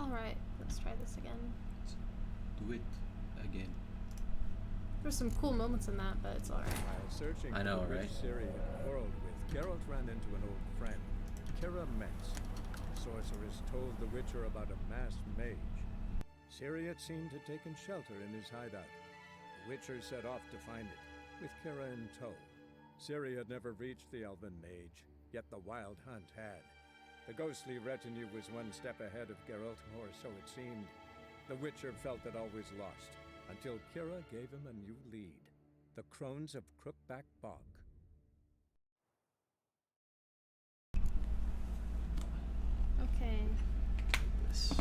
Alright, let's try this again. Do it again. There's some cool moments in that, but it's alright. While searching I know, for right? which Ciri had quarreled with, Geralt ran into an old friend, Kira Metz. The sorceress told the Witcher about a masked mage. Ciri had seemed to taken shelter in his hideout. The Witcher set off to find it, with Kira in tow. Ciri had never reached the elven mage, yet the wild hunt had. The ghostly retinue was one step ahead of Geralt, or so it seemed. The Witcher felt that all was lost, until Kira gave him a new lead. The Crones of Crookback Bog. Okay. This.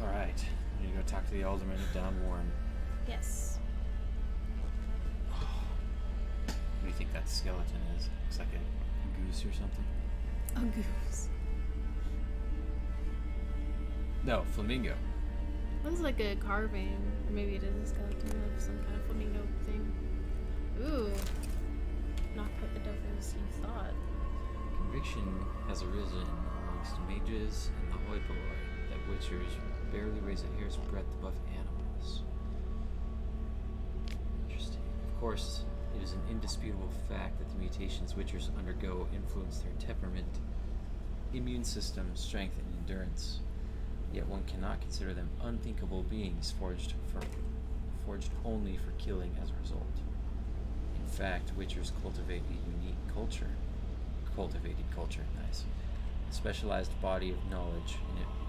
Alright. I'm gonna go talk to the alderman of Downwarren. Yes. What do you think that skeleton is? Looks like a goose or something. A goose. No, flamingo. Looks like a carving. Or maybe it is a skeleton of some kind of flamingo thing. Ooh. Not quite the devils you thought. Conviction has arisen amongst mages and the hoi polloi that witchers barely raise a hair's breadth above animals. Interesting. Of course, it is an indisputable fact that the mutations witchers undergo influence their temperament, immune system, strength, and endurance. Yet one cannot consider them unthinkable beings forged only for killing as a result. In fact, witchers cultivate a unique culture. Nice. A specialized body of knowledge,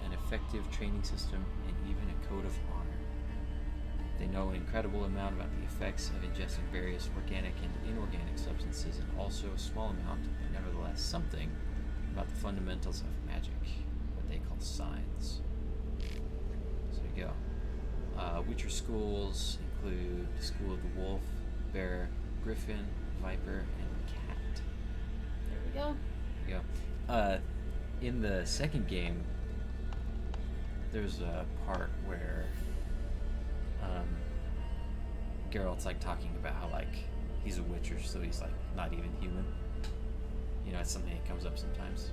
an effective training system, and even a code of honor. They know an incredible amount about the effects of ingesting various organic and inorganic substances, and also a small amount, but nevertheless something, about the fundamentals of magic, what they call signs. So there you go. Witcher schools include the School of the Wolf, Bear, Griffin, Viper, and Cat. There we go. There you go. In the second game, there's a part where Geralt's like talking about how like he's a witcher, so he's like not even human. You know, it's something that comes up sometimes.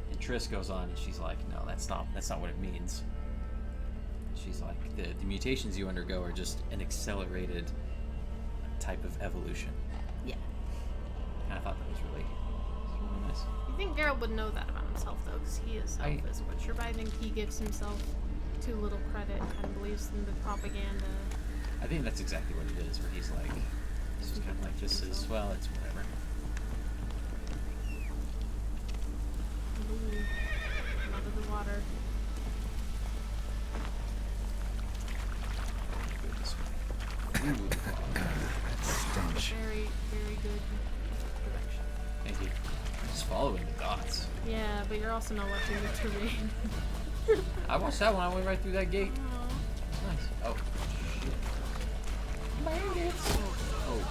And Triss goes on and she's like, no, that's not what it means. She's like, the mutations you undergo are just an accelerated type of evolution. Yeah. And I thought that was really nice. You think Geralt would know that about himself, though, because he is as a Witcher, but I think he gives himself too little credit, kind of believes in the propaganda. I think that's exactly what it is, where he's like, this is kind of like, this is, well, it's whatever. Ooh, out of the water. Stench. Very, very good direction. Thank you. I'm just following the dots. Yeah, but you're also not watching the terrain. I watched that one. I went right through that gate. Aww. Nice. Oh, shit. Bandits. Oh.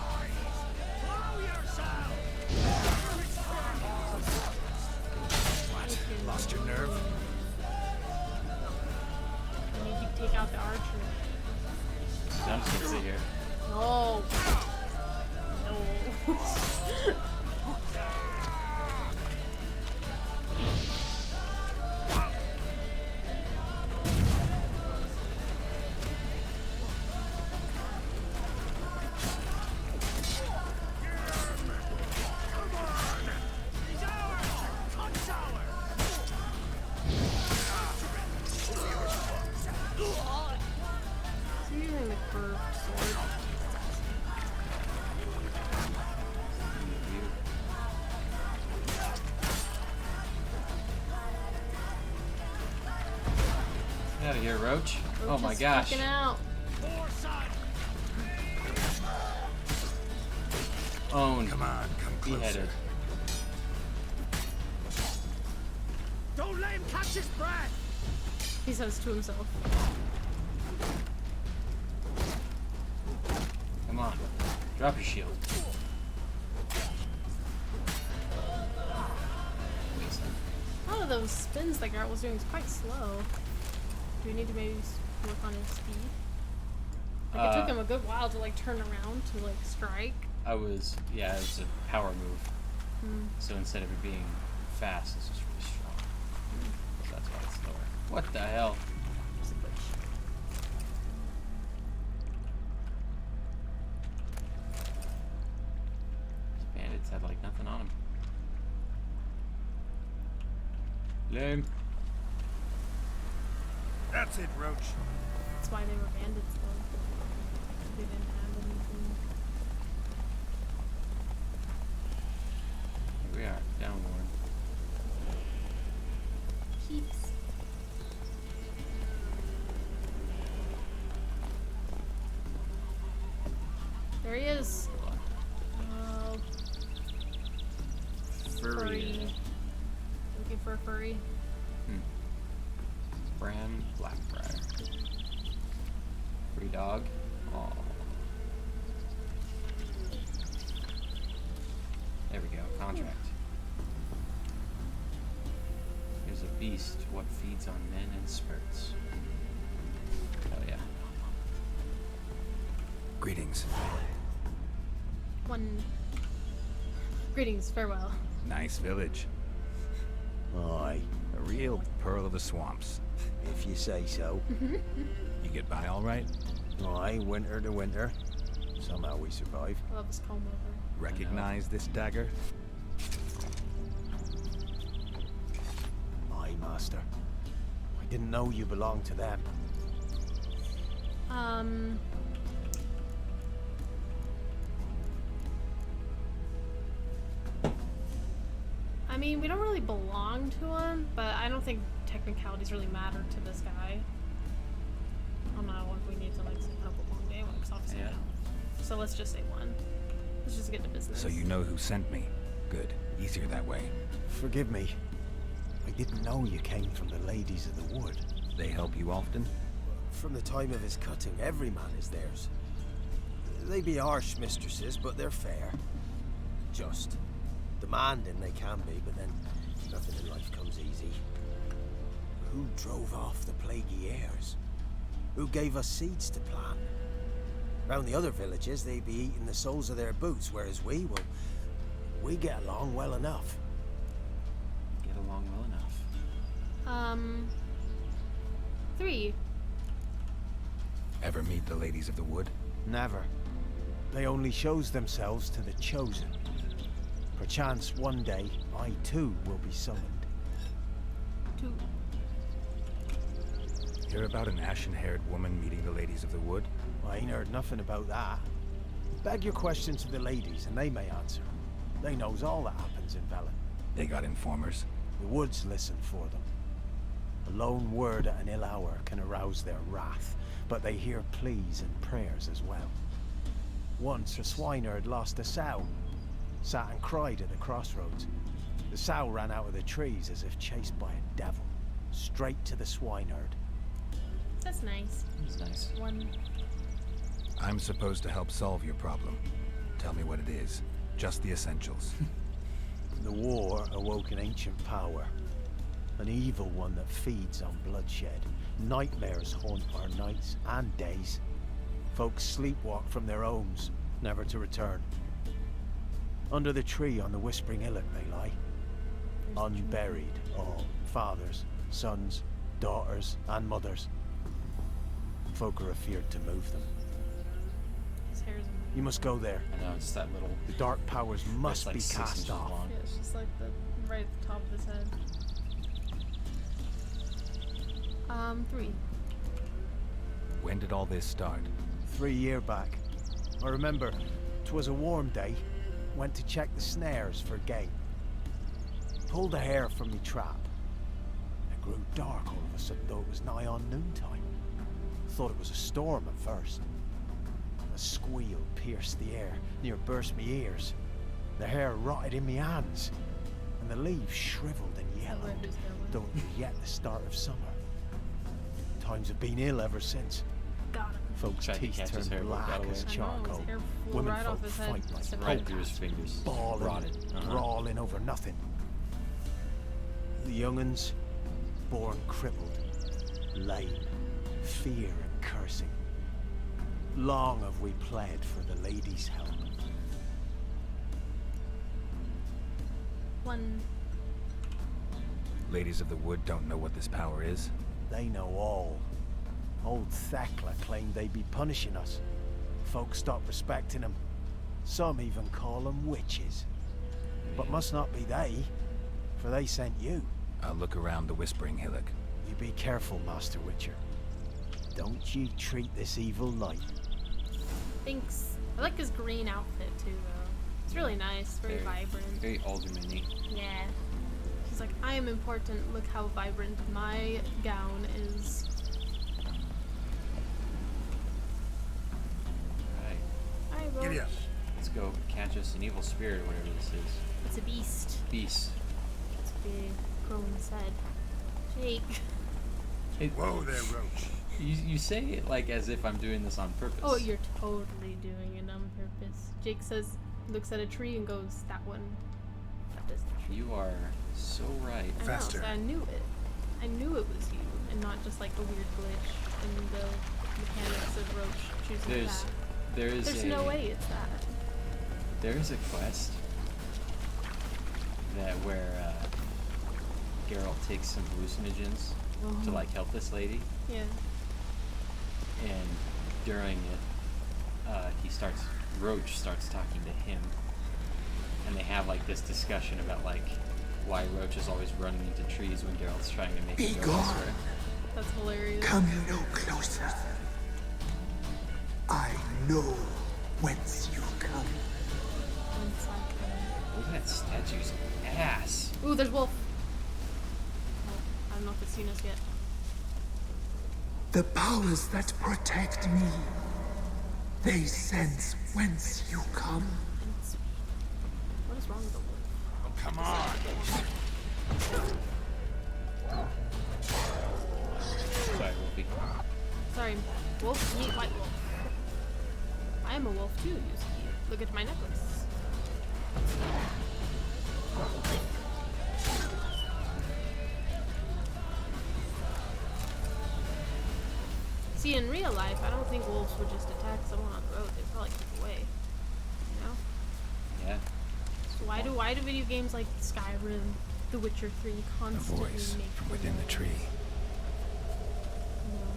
What? Lost your nerve? I need you to take out the archer. I'm just gonna sit here. No. No. Get out of here, Roach. Oh my Just gosh. fucking out. Owned. Come on, come closer. Beheaded. Don't let him catch his breath! He says to himself. Come on. Drop your shield. One of those spins that Geralt was doing is quite slow. Do we need to maybe work on his speed? Like, it took him a good while to, like, turn around to, like, strike. It was a power move. So instead of it being fast, it's just really strong. So that's why it's lower. What the hell? There's a glitch. These bandits had like nothing on them. Lame. That's it, Roach. That's why they were bandits, though. They didn't have anything. Here we are, downward. Keeps. There he is. Oh, furry. Looking for a furry. Bram Blackbriar. Free dog. Aw. There we go. Contract. Here's a beast. What feeds on men and spirits? Hell yeah. Greetings. One. Greetings, farewell. Nice village. Aye, A real pearl of the swamps. if you say so. You get by all right? Aye, winter to winter. Somehow we survive. I love his comb over. Recognize this dagger? Aye, master. I didn't know you belonged to them. I mean, we don't really belong to him, but I don't think technicalities really matter to this guy. I don't know if we need to like set up a long day one, because obviously Yeah. we don't. So let's just say one. Let's just get to business. So you know who sent me. Good. Easier that way. Forgive me. I didn't know you came from the ladies of the wood. They help you often? From the time of his cutting, every man is theirs. They be harsh mistresses, but they're fair. Just. Demanding they can be, but then nothing in life comes easy. Who drove off the plaguey heirs? Who gave us seeds to plant? Round the other villages, they be eating the soles of their boots, whereas we get along well enough. Get along well enough. 3. Ever meet the ladies of the wood? Never. They only shows themselves to the chosen. Perchance one day, I too will be summoned. 2. Hear about an ashen-haired woman meeting the ladies of the wood? I ain't heard nothing about that. Beg your question to the ladies, and they may answer. They knows all that happens in Velen. They got informers. The woods listen for them. A lone word at an ill hour can arouse their wrath, but they hear pleas and prayers as well. Once a swineherd lost a sow. Sat and cried at the crossroads. The sow ran out of the trees as if chased by a devil. Straight to the swineherd. That's nice. It's nice. 1. I'm supposed to help solve your problem. Tell me what it is. Just the essentials. The war awoke an ancient power. An evil one that feeds on bloodshed. Nightmares haunt our nights and days. Folks sleepwalk from their homes, never to return. Under the tree on the Whispering Hillock they lie. Unburied, all. Fathers, sons, daughters, and mothers. Folk are afeared to move them. His hair's You must go there. I know, it's that little. The dark powers must like be 6 cast inches off. long. Yeah, it's just like the right at the top of his head. 3. When did all this start? 3 year back. I remember 'twas a warm day. Went to check the snares for game. Pulled a hare from me trap. It grew dark all of a sudden, though it was nigh on noontime. Thought it was a storm at first. A squeal pierced the air, near burst me ears. The hair rotted in me hands, and the leaves shriveled and yellowed, though it was yet the start of summer. Times have been ill ever since. Got him. Folks' Tried to teeth catch his hair, turn but got black away. as I know, his charcoal. hair flew Women right folk off his head. fight like Except Right for through his fingers. bawling, Rotted. brawling over nothing. The young'uns, born crippled, lame, fear and cursing. Long have we pled for the lady's help. 1. Ladies of the Wood don't know what this power is? They know all. Old Thekla claimed they'd be punishing us. Folks stopped respecting them. Some even call them witches. But must not be they, for they sent you. I'll look around the Whispering Hillock. You be careful, Master Witcher. Don't you treat this evil light. Thanks. I like his green outfit too, though. It's really nice, very vibrant. Very alderman-y. Yeah. He's like, I am important. Look how vibrant my gown is. Alright. Alright, well, Giddy up. Let's go catch us an evil spirit or whatever this is. it's a beast. Beast. It's big. Crone said. Jake. Whoa there, Roach. You say it like as if I'm doing this on purpose. Oh, you're totally doing it on purpose. Jake says, looks at a tree and goes, that one. That is the tree. You are so right. I know, Faster. so I knew it. I knew it was you, and not just like a weird glitch in the mechanics of Roach choosing There's that. there's No way it's that. There's a quest that where Geralt takes some hallucinogens to like help this lady, Yeah. and during it, Roach starts talking to him, and they have like this discussion about like why Roach is always running into trees when Geralt's trying to make him go elsewhere. That's hilarious. Come no closer. I know whence you come. Look at that statue's ass. Ooh, there's wolf. Oh, I don't know if it's seen us yet. The powers that protect me, they sense whence you come. It's... What is wrong with the wolf? Oh, come on. Sorry, Wolfie. Sorry, wolf, meet white wolf. I am a wolf too, you see. Look at my necklace. See, in real life, I don't think wolves would just attack someone on the road. They'd probably keep away. You know? Yeah. So why do video games like Skyrim, The Witcher 3 A constantly voice make from within the tree. You know,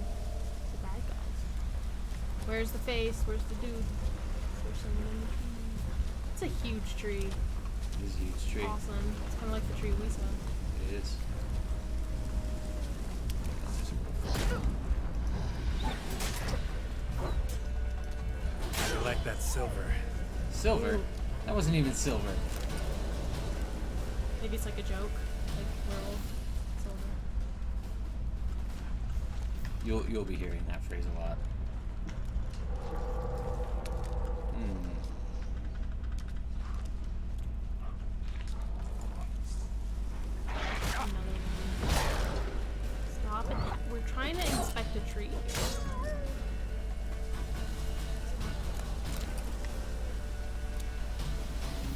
the bad guys? Where's the face? Where's the dude? Is there someone in the tree? It's a huge tree. It is a huge tree. Awesome. It's kind of like the tree we saw. It is. I like that silver. Silver? Ooh. That wasn't even silver. Maybe it's like a joke. Like werewolf. Silver. You'll be hearing that phrase a lot. Another one. Stop it. We're trying to inspect a tree here.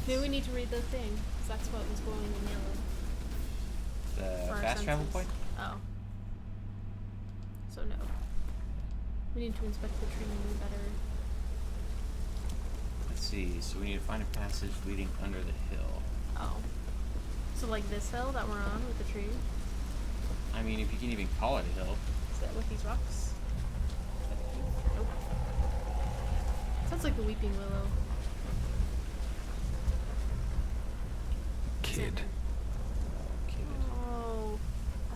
Maybe we need to read the thing, because that's what was glowing in yellow. The For our fast travel senses. point? Oh. So no. We need to inspect the tree better. Let's see. So we need to find a passage leading under the hill. Oh. So like this hill that we're on with the tree? I mean, if you can even call it a hill. Is that with these rocks? Nope. Sounds like the Weeping Willow. Kid. Kid. Oh.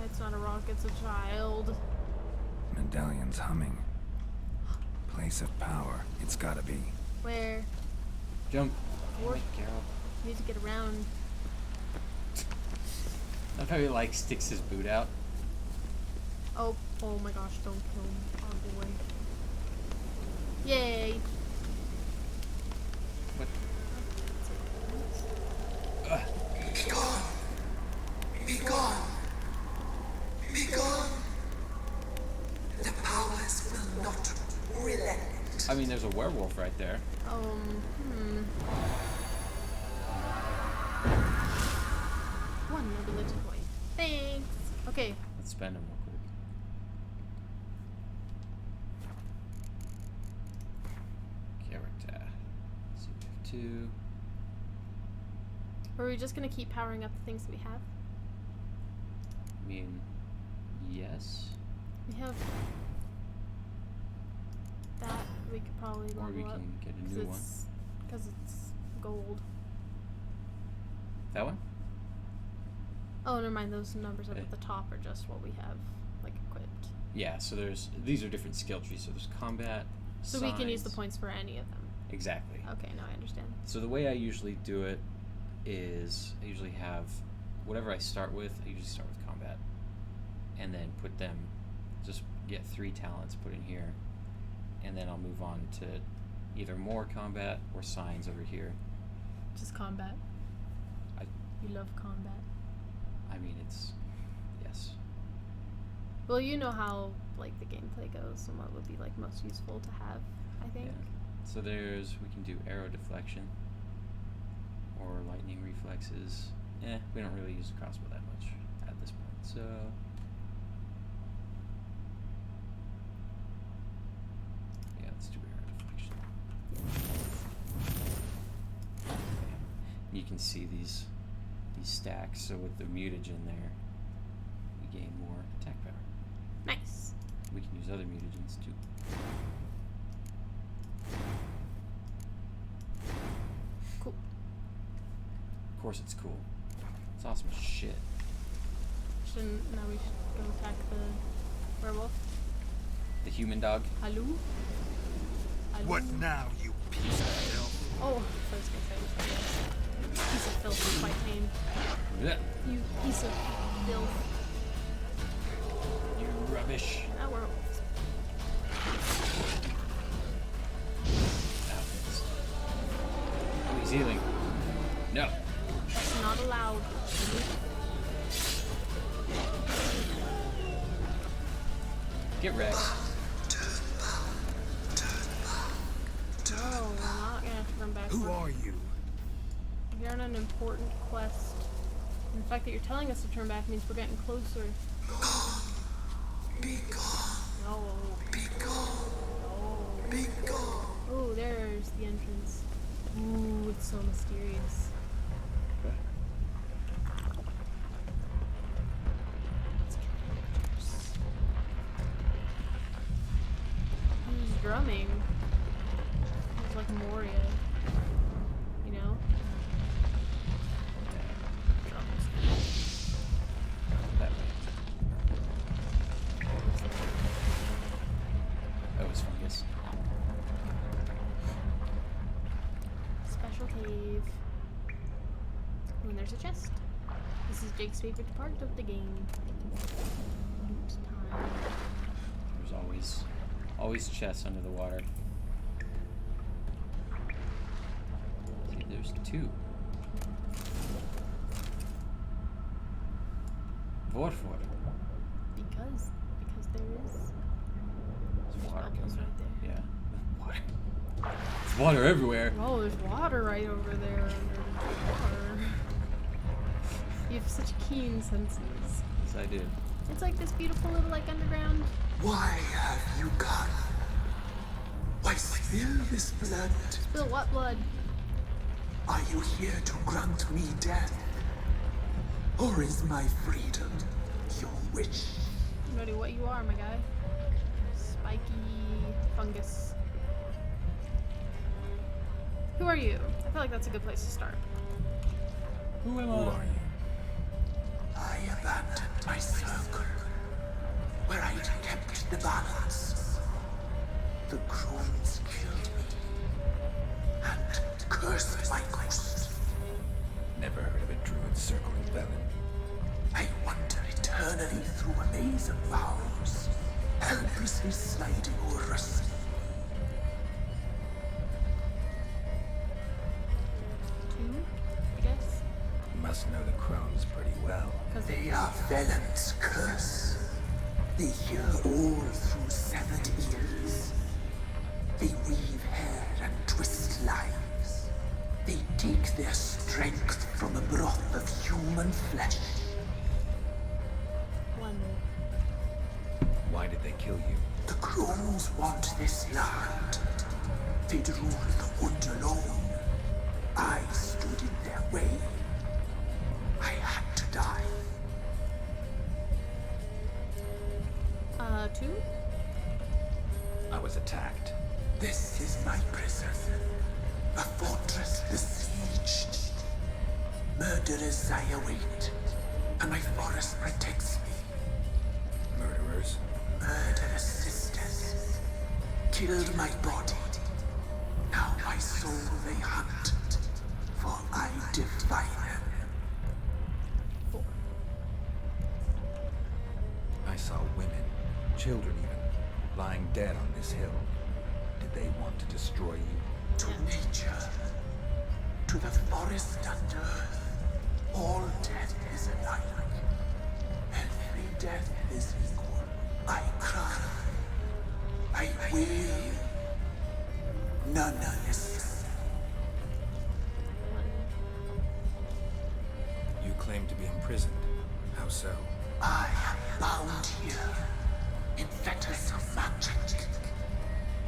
It's not a rock, it's a child. Medallion's humming. Place of power. It's gotta be. Where? Jump. Or- Damn it, Geralt. We need to get around. I love how he like sticks his boot out. Oh my gosh, don't kill him. Oh boy. Yay! What? Be gone. Be gone. Be gone. The powers will not relent. I mean, there's a werewolf right there. One ability point. Thanks! Okay, Let's spend him real quick. Character. Let's see, we have 2. are we just gonna keep powering up the things that we have? mean, yes. We have that. We could probably Or we level up, can get a new one. because it's gold. That one? Oh, never mind. Those numbers up Okay. at the top are just what we have, like, equipped. Yeah, so these are different skill trees. So there's combat, So we can use the signs. points for any of them. Exactly. Okay, now I understand. So the way I usually do it is I usually have whatever I start with, I usually start with combat. And then put them, just get 3 talents put in here. And then I'll move on to either more combat or signs over here. Just combat. I You love combat. I mean, it's, yes. Well, you know how, like, the gameplay goes and what would be, like, most useful to have, I think. Yeah. So we can do arrow deflection or lightning reflexes. We don't really use the crossbow that much at this point. So yeah, let's do arrow deflection. Okay. You can see these stacks. So with the mutagen there, we gain more attack power. Nice. We can use other mutagens too. Cool. Of course it's cool. It's awesome as shit. Now we should go attack the werewolf. The human dog. Hello? Hello? What now, you piece of filth? Oh, I was gonna say, sorry, yes. Piece of filth is quite tame. Blech. You piece of filth. You rubbish. That werewolf. Oh, he's healing. No. That's not allowed. Get wrecked. No, we're not gonna have to run back. Who are you? You're on an important quest. And the fact that you're telling us to turn back means we're getting closer. Be gone. No. Be gone. No. Be gone. Oh, there's the entrance. Ooh, it's so mysterious. Let's get pictures. Who's drumming? It's like Moria. You know? Drums. That way. Oh, it's fungus. Special cave. Oh, and there's a chest. This is Jake's favorite part of the game. Loot time. There's always chests under the water. See, there's 2. Vorfor. Because there is. There's water Bubbles coming right out. there. Yeah. Water. There's water everywhere. Oh, there's water right over there under the water. You have such keen senses. Yes, I do. It's like this beautiful little, like, underground. Why have you come? Why spill this blood? Spill what blood? Are you here to grant me death? Or is my freedom your wish? I'm ready what you are, my guy. Spiky fungus. Who are you? I feel like that's a good place to start. Who am Who are you? I abandoned my circle, where I'd kept the balance. The crones killed me, and cursed my ghost. Never heard of a druid circling Velen. I wander eternally through a maze of vows, helplessly sliding over us. Two, I guess. You must know the crones pretty well. Because They are Velen's curse. They hear all through severed ears. They weave hair and twist lives. They take their strength from a broth of human flesh. one. Why did they kill you? The crones want this land. They'd rule the wood alone. I stood in their way. I had to die. murderers I await, and my forest protects me. Murderers? Murderous sisters killed my body. Now my soul they hunt, for I defy them. 4. I saw women, children even, lying dead on this hill. Did they want to destroy you? To nature, to the forest and earth, all death is alike. Every death is equal. I cry, I wail. None listen. You claim to be imprisoned. How so? I am bound here in fetters of magic.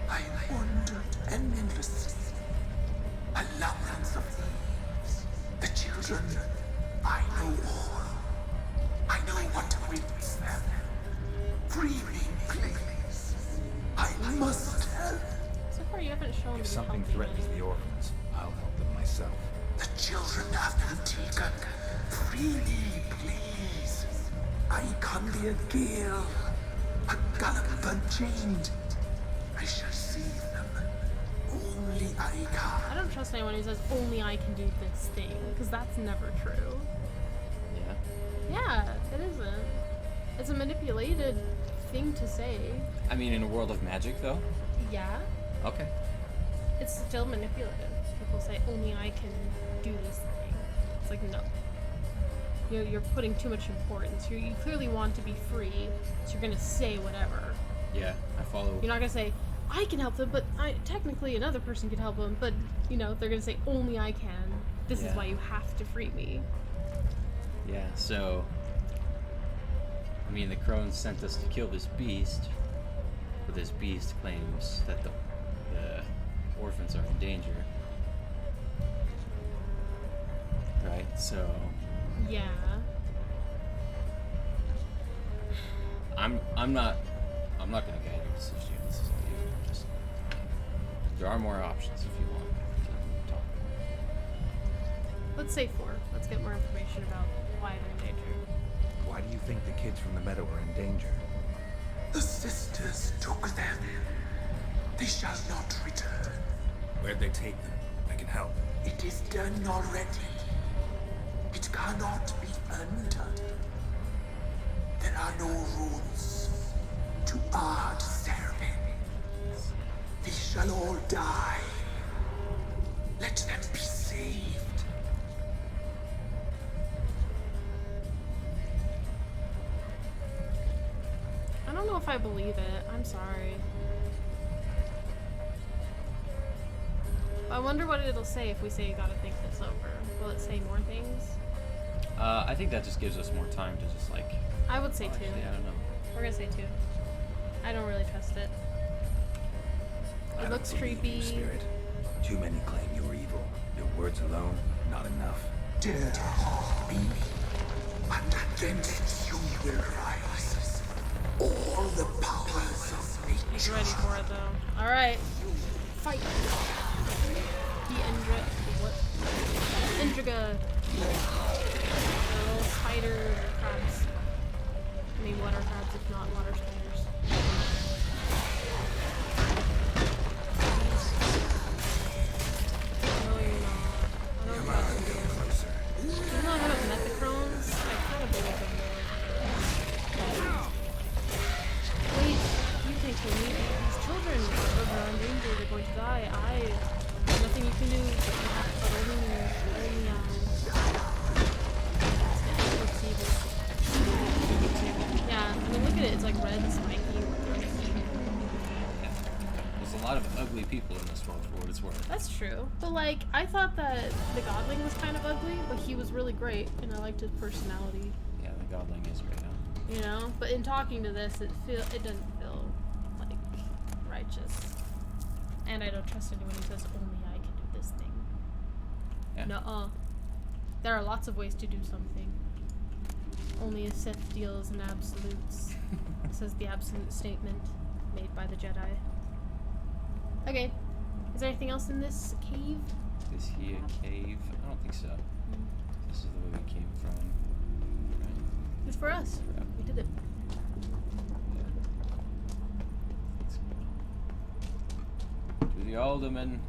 I wandered endlessly, a labyrinth of leaves. The children, I know all. I know what awaits them. Free me, please. I must help. So far, you haven't shown If me something helping threatens any. the orphans, I'll help them myself. The children have been taken. Free me, please. I can be a gale, a gallop unchained. I shall save them. Only I I can. don't trust anyone who says only I can do this thing, because that's never true. Yeah. Yeah, it isn't. It's a manipulated thing to say. I mean, in a world of magic, though. Yeah, Okay. it's still manipulative. People say only I can do this thing. It's like, no. You're putting too much importance. You clearly want to be free, so you're gonna say whatever. Yeah, I follow. You're not gonna say, I can help them, but technically another person can help them, but, they're gonna say, only I can. This is Yeah. why you have to free me. Yeah, so. I mean, the crones sent us to kill this beast, but this beast claims that the orphans are in danger. Right, so. Yeah. I'm not gonna guide your decision. This is all you. Just there are more options if you want to talk more. Let's say 4. Let's get more information about why they're in danger. Why do you think the kids from the meadow are in danger? The sisters took them. They shall not return. Where'd they take them? I can help. It is done already. It cannot be undone. There are no rules to our ceremonies. They shall all die. Let them be saved. I don't know if I believe it. I'm sorry. I wonder what it'll say if we say you gotta think this over. Will it say more things? I think that just gives us more time to just like. I would say 2. Actually, I don't know. We're gonna say 2. I don't really trust it. I It don't looks believe creepy. you, Spirit. Too many claim you're evil. Your words alone, not enough. Dare harm me, and against you will rise all the powers of He's nature. ready for it though. Alright. Fight! The what? Endriga. The little spider crabs. I mean water crabs if not water spiders. No, you're not. I don't Come on, trust you. get closer. Even though I haven't met the crones, I kind of believe them more. Wait, you can't kill me. These children are in danger. They're going to die. There's nothing you can do but only yeah, I mean, look at it. It's like red, spiky, gross. There's a lot of ugly people in this world, for what it's worth. That's true. But, like, I thought that the godling was kind of ugly, but he was really great, and I liked his personality. Yeah, the godling is right now. You know, but in talking to this, it doesn't feel like righteous. And I don't trust anyone who says only I can do this thing. Yeah. Nuh-uh. There are lots of ways to do something. Only a Sith deals in absolutes, says the absolute statement made by the Jedi. Okay. Is there anything else in this cave? Is he a cave? I don't think so. This is the way we came from. Right? Good for us. Yep. We did it. Let's go. To the alderman.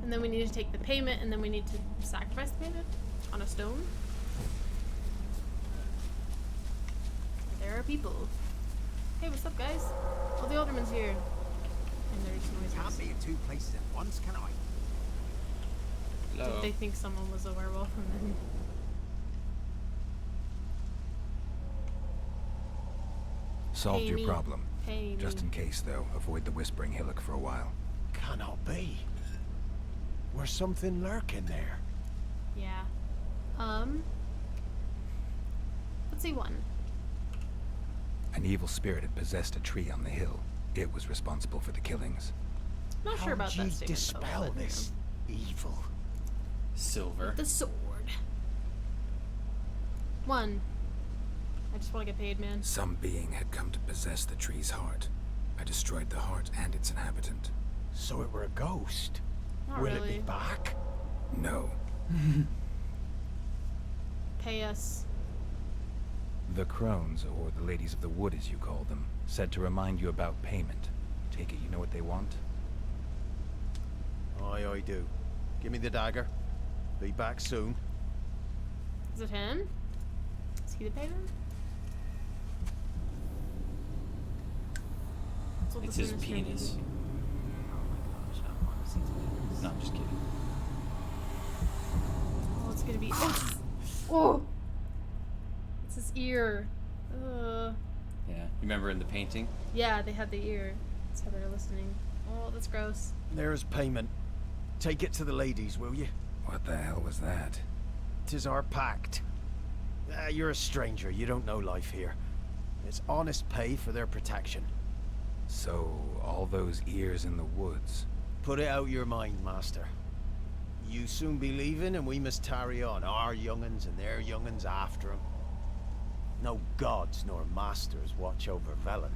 And then we need to take the payment, and then we need to sacrifice the payment on a stone. There are people. Hey, what's up, guys? Oh, the alderman's here. And there's Can't noises. be in two places at once, can I? Hello. Did they think someone was a werewolf and then... Solved Pay your me. problem. Pay Just me. in case, though, avoid the Whispering Hillock for a while. Cannot be. Where's something lurking there? Yeah. Let's see one. An evil spirit had possessed a tree on the hill. It was responsible for the killings. Not How sure about do you that statement, dispel though, but, this evil? Silver. The sword. One. I just want to get paid, man. Some being had come to possess the tree's heart. I destroyed the heart and its inhabitant. So it were a ghost. Not Will really. it be back? No. Pay us. The crones, or the ladies of the wood as you call them, said to remind you about payment. Take it you know what they want? Aye, I do. Give me the dagger. Be back soon. Is it him? Is he the payment? That's what It's the his sinister penis. music- Oh my gosh, I don't want to see his penis. No, I'm just kidding. Oh, it's gonna be. Oh! It's his ear. Yeah. You remember in the painting? Yeah, they had the ear. That's how they were listening. Oh, that's gross. There's payment. Take it to the ladies, will you? What the hell was that? 'Tis our pact. You're a stranger. You don't know life here. It's honest pay for their protection. So, all those ears in the woods. Put it out your mind, master. You soon be leaving, and we must tarry on, our young'uns and their young'uns after 'em. No gods nor masters watch over Velen.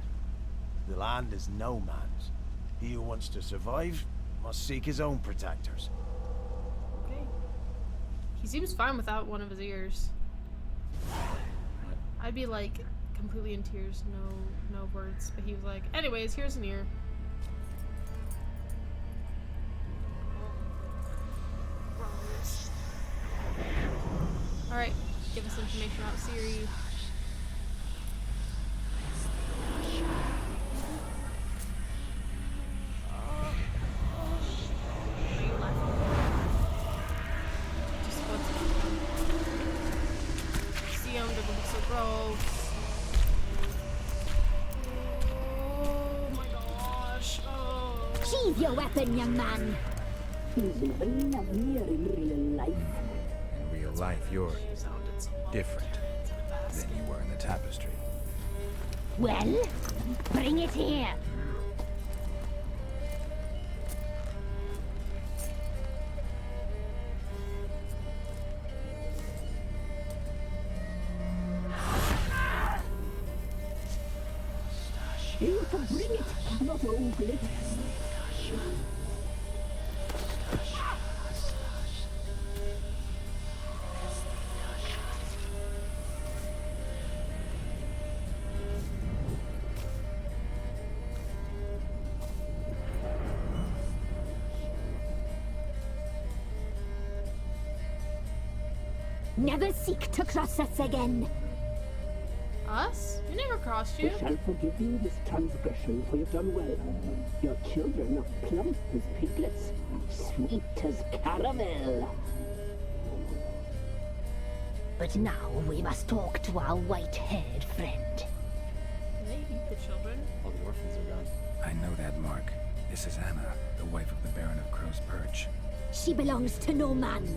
The land is no man's. He who wants to survive must seek his own protectors. Okay. He seems fine without one of his ears. I'd be like completely in tears, no words. But he was like, anyways, here's an ear. Alright, give us information about Siri. Are you laughing? Just what's see him, they look so gross. Oh my gosh. Oh. Sheathe your weapon, young man. In real life, you're She sounded so low. different than you were in the tapestry. Well, bring it here. You can bring it, not ogle it. Never seek to cross us again. Us? We never crossed you. I shall forgive you this transgression, for you've done well. Your children are plump as piglets, sweet as caramel. But now we must talk to our white-haired friend. Can they eat the children? All the orphans are gone. I know that, Mark. This is Anna, the wife of the Baron of Crow's Perch. She belongs to no man.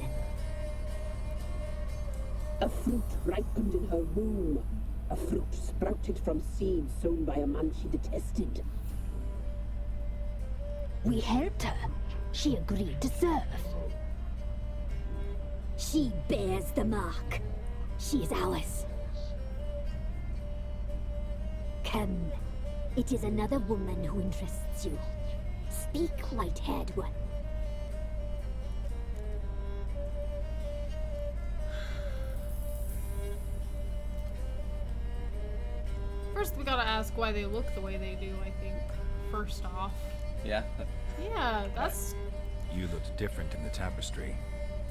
A fruit ripened in her womb. A fruit sprouted from seeds sown by a man she detested. We helped her. She agreed to serve. She bears the mark. She is ours. Come. It is another woman who interests you. Speak, white-haired one. First, we gotta ask why they look the way they do, I think. First off. Yeah. Yeah, that's... You looked different in the tapestry.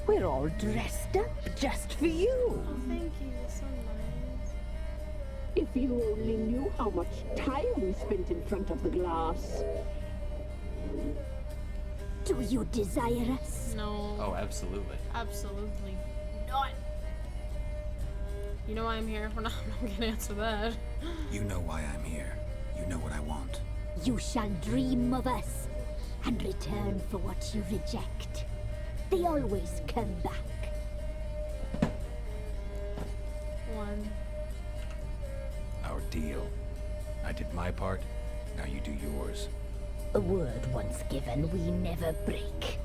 We're all dressed up just for you. Oh, thank you. That's so nice. If you only knew how much time we spent in front of the glass. Do you desire us? No. Oh, absolutely. Absolutely not. You know why I'm here? We're not gonna answer that. You know why I'm here. You know what I want. You shall dream of us and return for what you reject. They always come back. One. Our deal. I did my part. Now you do yours. A word once given, we never break.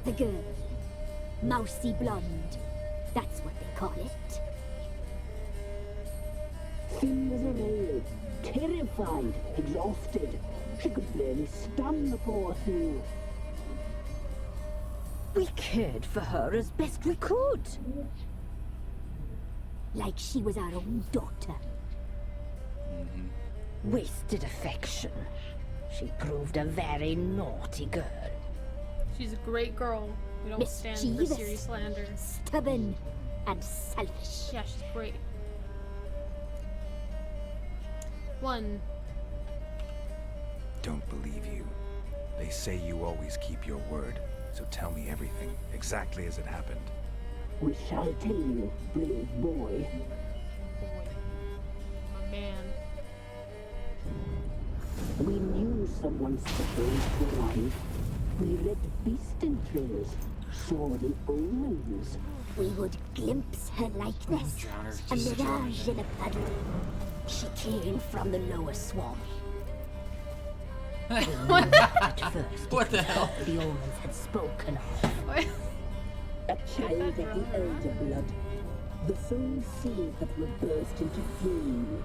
The girl. Mousy blonde. That's what they call it. Thin as a rail, terrified, exhausted. She could barely stand the poor thing. We cared for her as best we could. Like she was our own daughter. Wasted affection. She proved a very naughty girl. She's a great girl. We don't stand for Mischievous, serious slander. stubborn, and selfish. Yeah, she's great. One. Don't believe you. They say you always keep your word. So tell me everything, exactly as it happened. We shall tell you, brave boy. Boy. My man. We knew someone special was alive. We read beast entrails, saw the omens. We would glimpse her likeness, Drown her, a just drown her. mirage in a puddle. She came from the lower swamp. At first, What the hell? the omens had spoken of. What? A child of the elder blood. The soul seed that will burst into flame.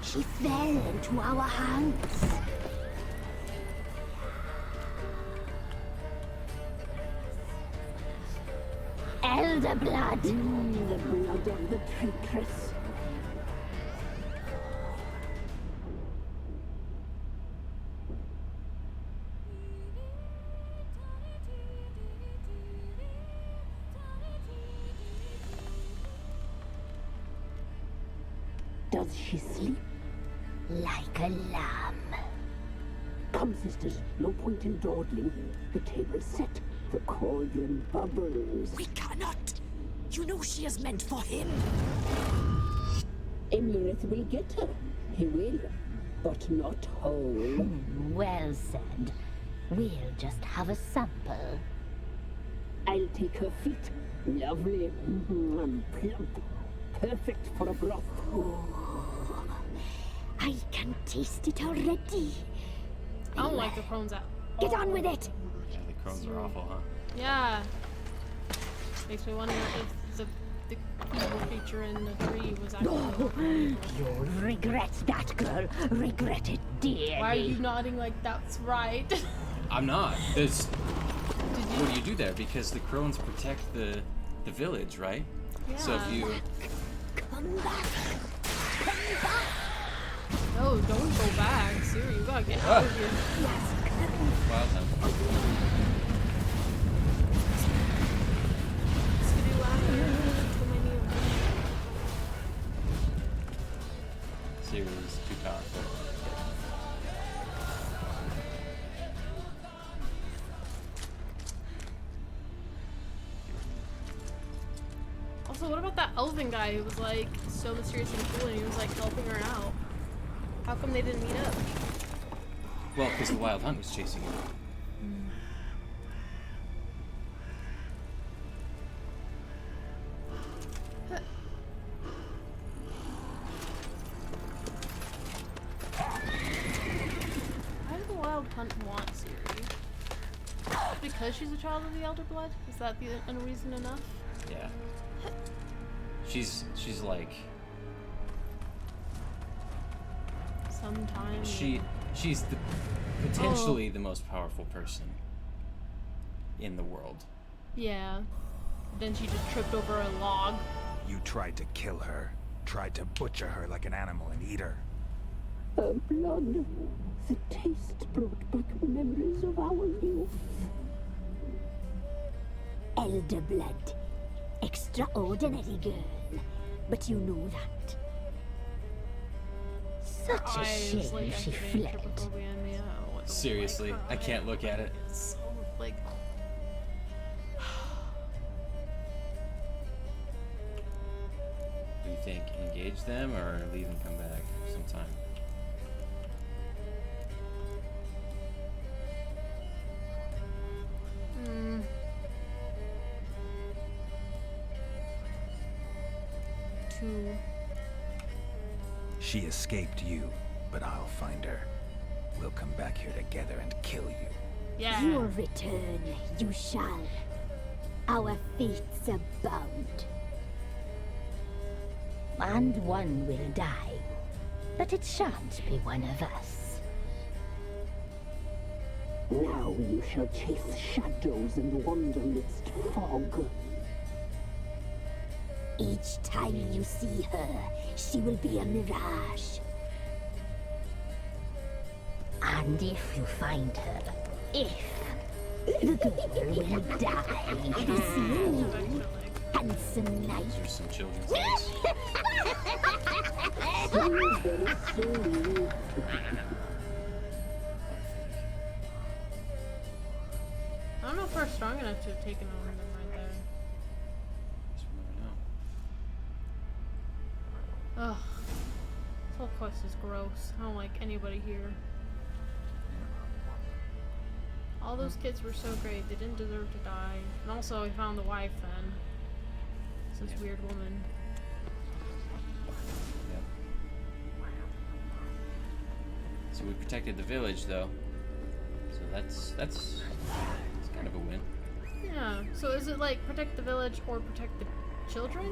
She fell into our hands. Elder blood. The blood of the traitress. Does she sleep? Like a lamb. Come, sisters, no point in dawdling. The table's set. The cauldron bubbles. We cannot. You know she is meant for him. Emirith will get her. He will, but not whole. Well said. We'll just have a sample. I'll take her feet. Lovely. And plump. Perfect for a broth. I can taste it already. I don't like the crones out. Get on with it. Yeah, the crones are awful, huh? Yeah. Makes me wonder if the evil creature in the tree was actually. You'll regret that, girl. Regret it dearly. Why are you nodding like that's right? I'm not. There's. What do you do there? Because the crones protect the village, right? Yeah. So if you. Come back. No, don't go back. Siri, you gotta get out of here. Wild hunt. Skidoo out of here. That's what I need. Siri is too powerful. Also, what about that elven guy who was like so mysterious and cool and he was like helping her out? How come they didn't meet up? Well, because the wild hunt was chasing him. Why did the wild hunt want Siri? Because she's a child of the Elder Blood? Is that the reason enough? Yeah. She's like. sometime. She's potentially the most powerful person in the world. Yeah. Then she just tripped over a log. You tried to kill her. Tried to butcher her like an animal and eat her. Her blood. The taste brought back memories of our youth. Elder blood. Extraordinary girl. But you know that. Such a shame like she activating fled. trypophobia in me. I don't know what to Seriously, like, I can't look at it. It's so, like... What do you think? Engage them or leave and come back sometime? Two. She escaped you, but I'll find her. We'll come back here together and kill you. Yeah. Your return, you shall. Our fates are bound. And one will die, but it shan't be one of us. Now you shall chase shadows and wander midst fog. Each time you see her, she will be a mirage. And if you find her, the girl will die this new handsome night. There's some children's eggs. I don't know if we're strong enough to have taken on them right there. Just never know. Ugh. This whole quest is gross. I don't like anybody here. All those kids were so great. They didn't deserve to die. And also, we found the wife then. It's this weird woman. Yep. So we protected the village, though. So that's kind of a win. Yeah. So is it like protect the village or protect the children?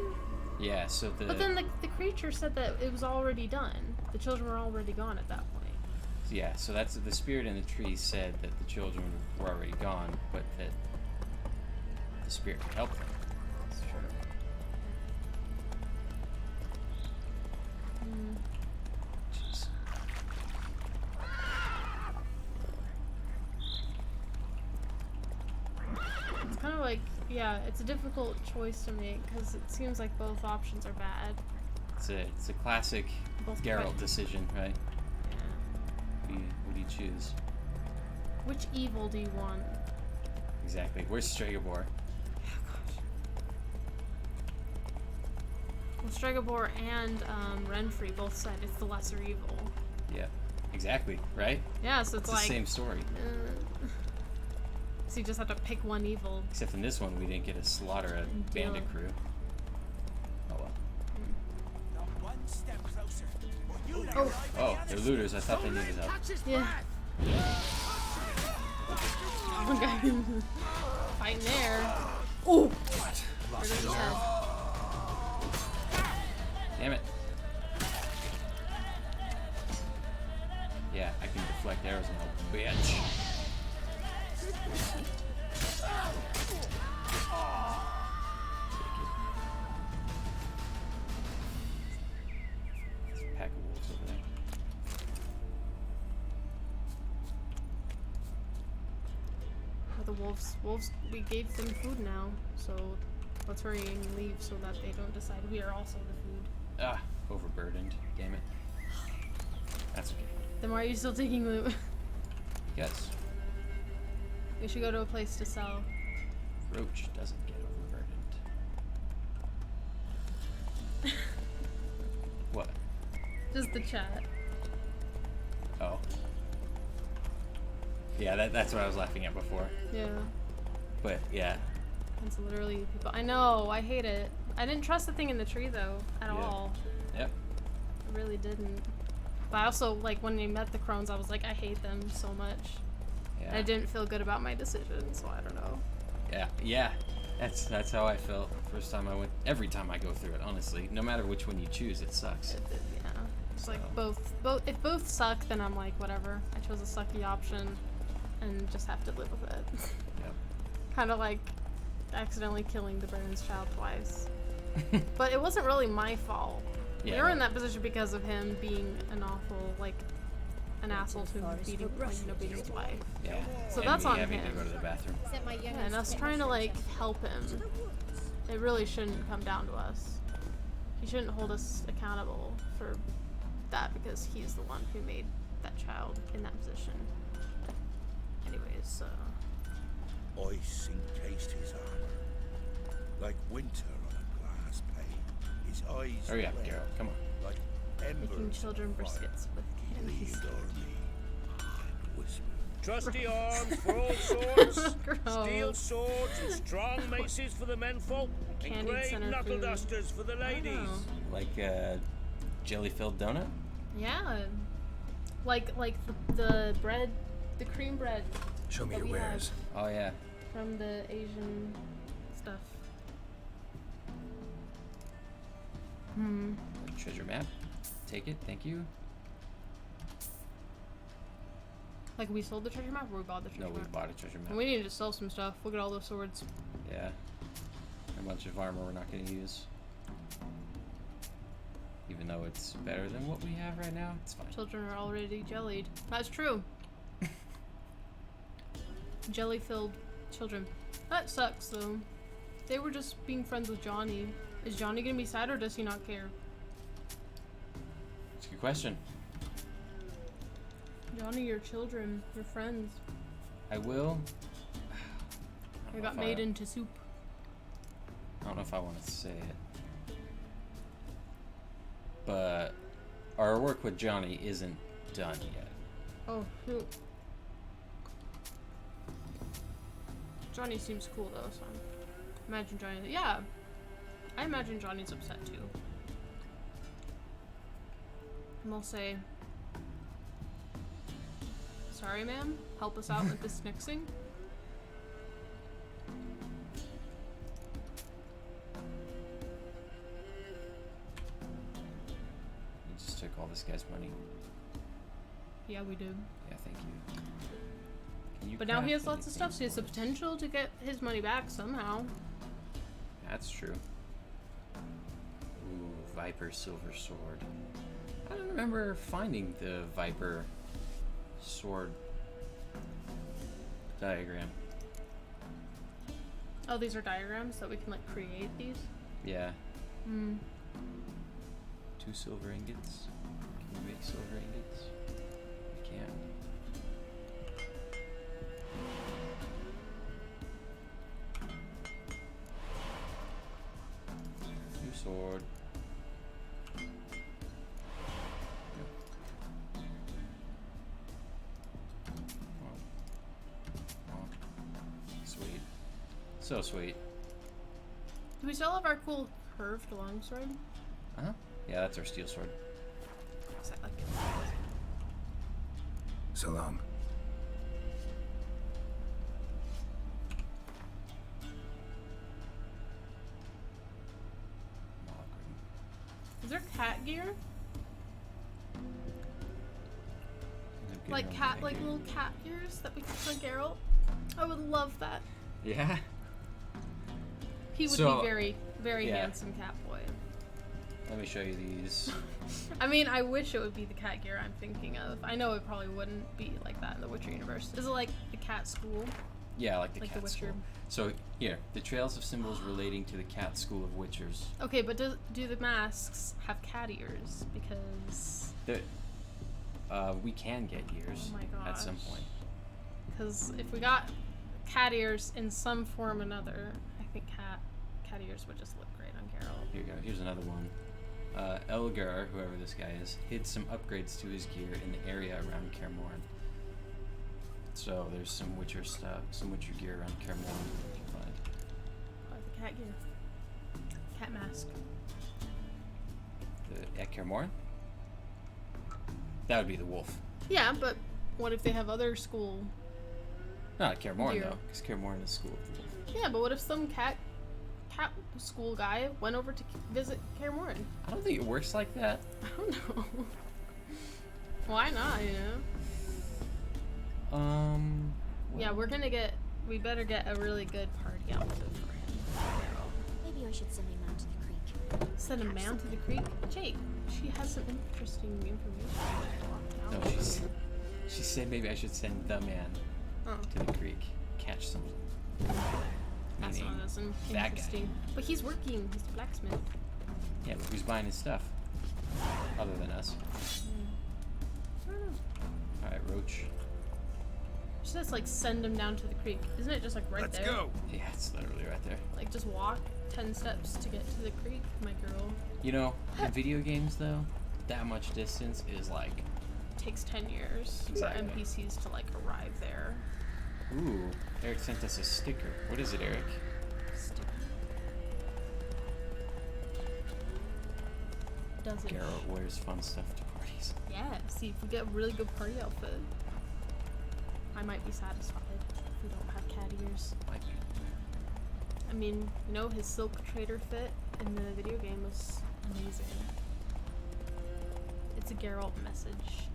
Yeah. So But then the creature said that it was already done. The children were already gone at that point. yeah. So that's the spirit in the tree said that the children were already gone, but that the spirit could help them. That's true. Jeez. It's kind of like, yeah, it's a difficult choice to make because it seems like both options are bad. It's a classic Both Geralt correct. decision, right? Yeah. What do you choose? Which evil do you want? Exactly. Where's Stregobor? Well, Stregobor and Renfrey both said it's the lesser evil. Yeah. Exactly. Right. Yeah, so it's It's like the same story. so you just have to pick one evil. Except in this one, we didn't get to slaughter a Deal. bandit crew. Oh well. Oh, they're looters. I thought they needed help. Yeah. Okay. Fighting there. What? Where does his head? Damn it. Yeah, I can deflect arrows now, bitch. There's a pack of wolves over there. Well, the wolves, we gave them food now, so let's hurry and leave so that they don't decide we are also the food. Ah, overburdened. Damn it. That's okay. Then why are you still taking loot? Yes, We should go to a place to sell. Roach doesn't get overburdened. What? Just the chat. Oh. Yeah, that's what I was laughing at before. Yeah. But yeah, It's literally people. I know, I hate it. I didn't trust the thing in the tree though, at Yeah. all. yep. I really didn't. But I also, like, when we met the crones, I was like, I hate them so much. Yeah. And I didn't feel good about my decision, so I don't know. Yeah. That's how I felt first time I went. Every time I go through it, honestly, no matter which one you choose, it sucks. Yeah. It's like both. If both suck, then I'm like, whatever. I chose a sucky option, and just have to live with it. Yep. Kind of like accidentally killing the Baron's child twice. But it wasn't really my fault. Yeah, We were no. in that position because of him being an awful, like, an asshole to him beating his wife. Yeah. So and that's me on having him. to go to the bathroom. Yeah, and us trying to like help him. It really shouldn't come down to us. He shouldn't hold us accountable for that because he's the one who made that child in that position. Anyways, Ice encased his armor, like winter on a glass pane. His eyes Hurry up, red, Geralt. Come on. like making embers children of fire. briskets with He candies. leaned on me and whispered. Trusty arms for all swords, Gross. steel swords and strong maces for the menfolk, and Candied great center knuckle food. dusters for the ladies. Oh. Like jelly-filled donut? Yeah, like the bread, the cream bread Show me that your we had wares. Oh yeah. from the Asian stuff. Treasure map. Take it. Thank you. Like we sold the treasure map or we bought the treasure No, we map? bought a treasure map. And we need to sell some stuff. Look at all those swords. Yeah. A bunch of armor we're not going to use. Even though it's better than what we have right now, it's fine. Children are already jellied. That's true. Jelly-filled children. That sucks though. They were just being friends with Johnny. Is Johnny gonna be sad or does he not care? It's a good question. Johnny, your children, your friends. I will. They got made into soup. I don't know if I want to say it. But our work with Johnny isn't done yet. Oh, shoot. Johnny seems cool though, so imagine Johnny. Yeah, I imagine Johnny's upset too. And they'll say, "Sorry, ma'am, help us out with this mixing." We just took all this guy's money. Yeah, we do. Yeah, thank you. Can you But now he has craft lots of stuff, so he has the anything potential to get his money back somehow. for us? That's true. Ooh, Viper Silver Sword. I don't remember finding the Viper sword diagram. Oh, these are diagrams that we can like create these. Yeah. Hmm. 2 silver ingots. Can we make silver ingots? We can. New sword. Yep. Oh. Sweet. So sweet. Do we still have our cool curved longsword? Uh-huh. Yeah, that's our steel sword. Is that like it? So long. Is there cat gear? Like cat, like little cat ears that we can for Geralt? I would love that. Yeah. He would So, be very, very yeah. handsome cat boy. Let me show you these. I mean, I wish it would be the cat gear I'm thinking of. I know it probably wouldn't be like that in the Witcher universe. Is it like the cat school? Yeah, like the Like The cat Witcher. school. So here, the trails of symbols relating to the cat school of witchers. Okay, but do the masks have cat ears? Because We can get ears Oh my at some gosh. point. Because if we got cat ears in some form or another, I think cat ears would just look great on Geralt. Here you go. Here's another one. Elgar, whoever this guy is, hid some upgrades to his gear in the area around Kaer Morhen. So there's some Witcher stuff, some Witcher gear around Kaer Morhen you can find. Oh, the cat gear. Cat mask. At Kaer Morhen? That would be the wolf. Yeah, but what if they have other school? Not Kaer Morhen Gear. though, because Kaer Morhen is school of the wolf. Yeah, but what if some cat school guy went over to visit Kaer Morhen? I don't think it works like that. I don't know. Why not, you know? Yeah, we better get a really good party outfit for him. Maybe I should send him down to the creek. Send a man to the creek? Jake, she has some interesting information. No, she said maybe I should send the man to the creek, catch something. That's Meaning not as that interesting. guy. But he's working. He's the blacksmith. Yeah, but who's buying his stuff? Other than us. I don't know. Alright, Roach. She says like send him down to the creek. Isn't it just like right there? Let's go. Yeah, it's literally right there. Like just walk 10 steps to get to the creek, my girl. You know, in video games though, that much distance is like... Takes 10 years Exactly. for NPCs to like arrive there. Ooh, Eric sent us a sticker. What is it, Eric? Does it? Geralt wears fun stuff to parties. Yeah, see, if we get a really good party outfit, I might be satisfied if we don't have cat ears. Might be. I mean, you know, his silk trader fit in the video game was amazing. It's a Geralt message.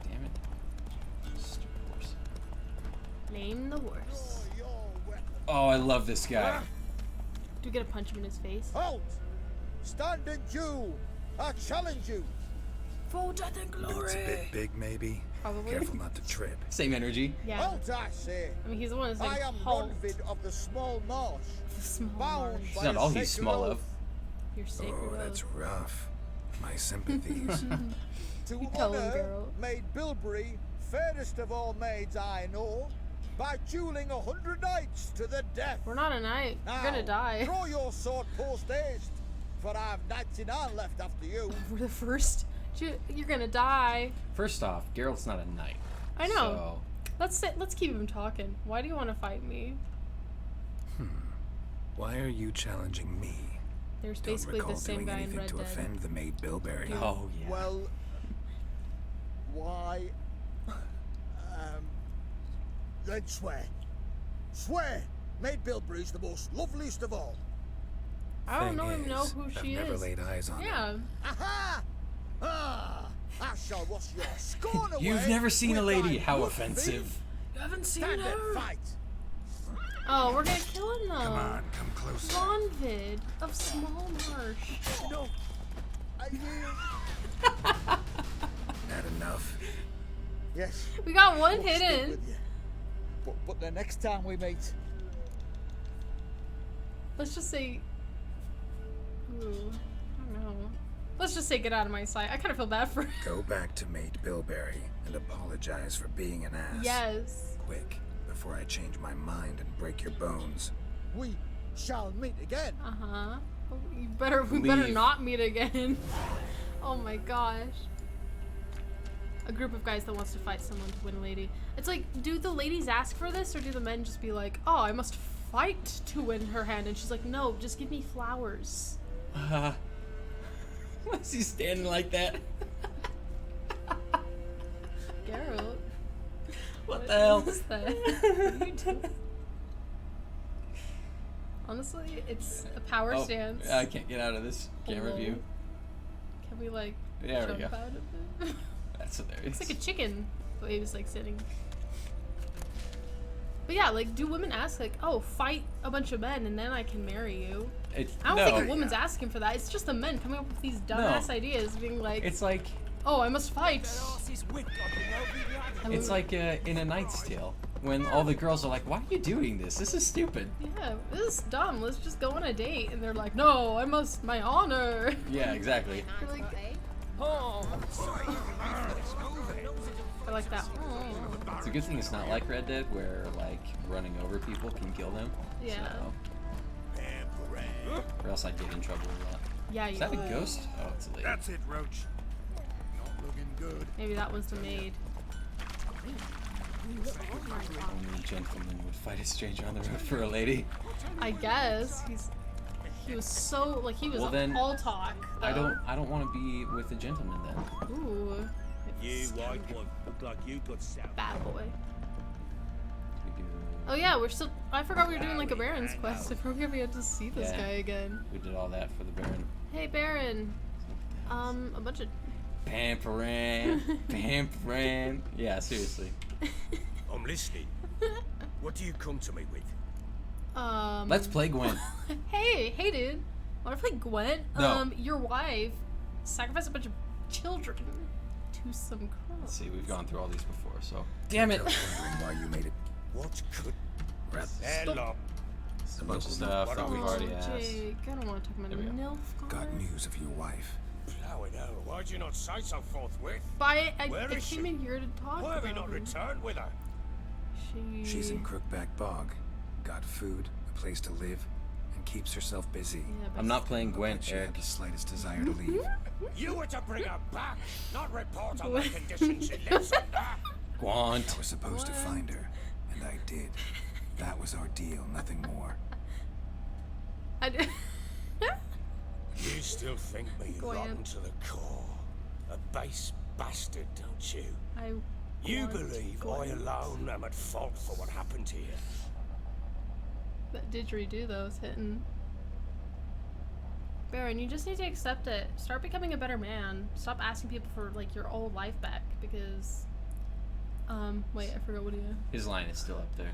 Damn it. Stupid horse. Name the horse. Oh, I love this guy. Do we get to punch him in his face? Halt! Stand and do! I challenge you! For death and Boots a glory! bit big, maybe. Probably. Careful not to trip. Same energy. Yeah. Halt, I say! I mean, he's the one that's I like, am halt. Ronvid of the small marsh, The small bound marsh. It's by not a all he's sacred small oath of. Your sacred Oh, that's oath. rough. My sympathies. To You tell him, honor girl. Maid Bilberry, fairest of all maids I know, by dueling 100 knights to the death. We're not a knight. Now, We're gonna die. draw your sword post haste, for I've 99 left after you. We're the first. You're gonna die. First off, Geralt's not a knight. I know. So, Let's keep him talking. Why do you want to fight me? Why are you challenging me? There's Don't basically recall the same doing guy in anything Red to Dead. offend the maid Bilberry. oh yeah. Well, why? Then swear. Swear! Maid Bilberry's the most loveliest of all. I don't Thing know is, who I've she never is. laid eyes on her. Yeah. Aha! Ah! I shall wash your scorn away. You've never seen a with lady. thy How wood offensive. thief. You haven't seen Stand and her. fight. Oh, we're gonna kill him though. Come on, come closer. Ronvid of Small Marsh. No. I yield. Not enough. Yes. We got one I'll hit stick in. with you. But the next time we meet, Let's just say. Ooh, I don't know. Let's just say get out of my sight. I kind of feel bad for. Go back to maid Bilberry and apologize for being an ass. Yes. Quick, before I change my mind and break your bones. we shall meet again. Uh huh. We better Leave. not meet again. Oh my gosh. A group of guys that wants to fight someone to win a lady. It's like, do the ladies ask for this, or do the men just be like, oh, I must fight to win her hand? And she's like, no, just give me flowers. Why is he standing like that? Geralt. What the hell? is that? What are you doing? Honestly, it's a power stance. I can't get out of this camera Hello. view. Can we like There we jump go. out of it? That's hilarious. It's like a chicken, the way he was like sitting. But yeah, like, do women ask like, oh, fight a bunch of men and then I can marry you? I don't think a woman's asking for that. It's just the men coming up with these dumbass ideas, being like, It's like oh, I must fight. it's like in A Knight's Tale when all the girls are like, "Why are you doing this? This is stupid." Yeah, this is dumb. Let's just go on a date. And they're like, no, I must, my honor. Yeah, exactly. They're like, oh. I like that. Oh. It's a good thing it's not like Red Dead where like running over people can kill them. Yeah. So, or else I'd get in trouble a lot. Yeah, Is you that a ghost? Oh, it's a lady. That's it, Roach. Not looking good. Maybe that was the maid. Only a gentleman would fight a stranger on the road for a lady. I guess he was so like he was Well, then, all talk. I though. don't want to be with a gentleman then. Ooh. You white one look like you got sound. Bad boy. We do Oh yeah, we're still. I forgot we were doing like a Baron's quest. I forgot we had to see this guy again. We did all that for the Baron. Hey Baron. A bunch of. Pampering. Yeah, seriously. I'm listening. What do you come to me with? Let's play Gwent. hey dude. Wanna play Gwent? No. Your wife sacrificed a bunch of children to some crows. Let's see, we've gone through all these before, so. Damn it! Wondering why you made it. What could... Stop. A bunch of stuff that we've already asked. Jake, I don't want to talk about MILF. Got news of your wife. Plowing hell, why'd you not say so forthwith? I Where is came in here to talk Why have you about not her. returned with her? She's in Crookback Bog. Got food, a place to live, and keeps herself busy. Yeah, I'm not playing Gwent, Gwent, she had Eric. the slightest desire to leave. You were to bring her back, not report on the conditions she lives under. Gwent. I was supposed to find her, and I did. That was our deal, nothing more. I did. You still think me Gwent. rotten to the core. A base bastard, don't you? You believe I alone am at fault for what happened here. That didgeridoo though is hitting. Baron, you just need to accept it. Start becoming a better man. Stop asking people for like your old life back because wait, I forgot what he His line is still up there.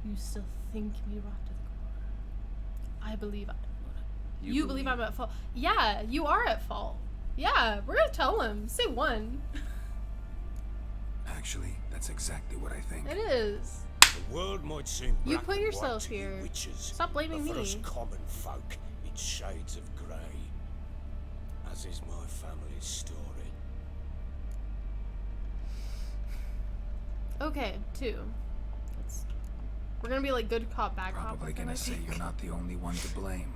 You still think me rotten to the core. I believe You believe I'm at fault. Yeah, you are at fault. Yeah, we're gonna tell him. Say one. Actually, that's exactly what I think. It is. The world might seem You black put and yourself white to you here. witches, Stop blaming but for me. us common folk, it's shades of grey. As is my family's story. Okay, 2. We're gonna be like good cop, bad cop. Probably gonna say you're not the only one to blame.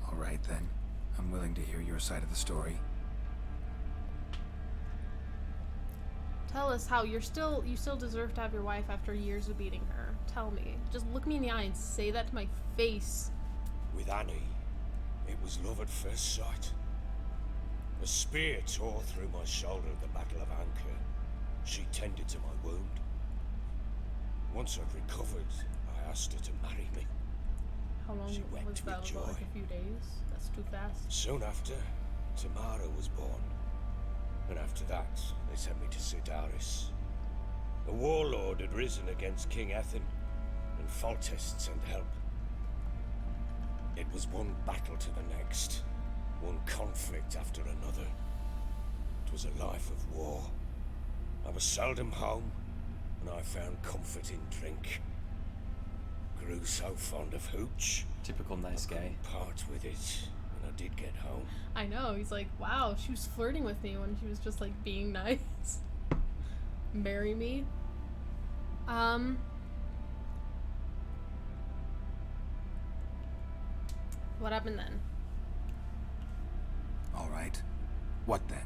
All right then, I'm willing to hear your side of the story. Tell us how you still deserve to have your wife after years of beating her. Tell me. Just look me in the eye and say that to my face. With Annie, it was love at first sight. A spear tore through my shoulder at the Battle of Anchor. She tended to my wound. Once I'd recovered, I asked her to marry me. How long She wept was that? with Was that like joy. a few days? That's too fast. Soon after, Tamara was born. And after that, they sent me to Sidaris. A warlord had risen against King Ethan, and Foltest sent help. It was one battle to the next, one conflict after another. It was a life of war. I was seldom home, and I found comfort in drink. Grew so fond of hooch. Typical nice guy. Part with it when I did get home. I know. He's like, wow, she was flirting with me when she was just like being nice. Marry me. What happened then? All right. What then?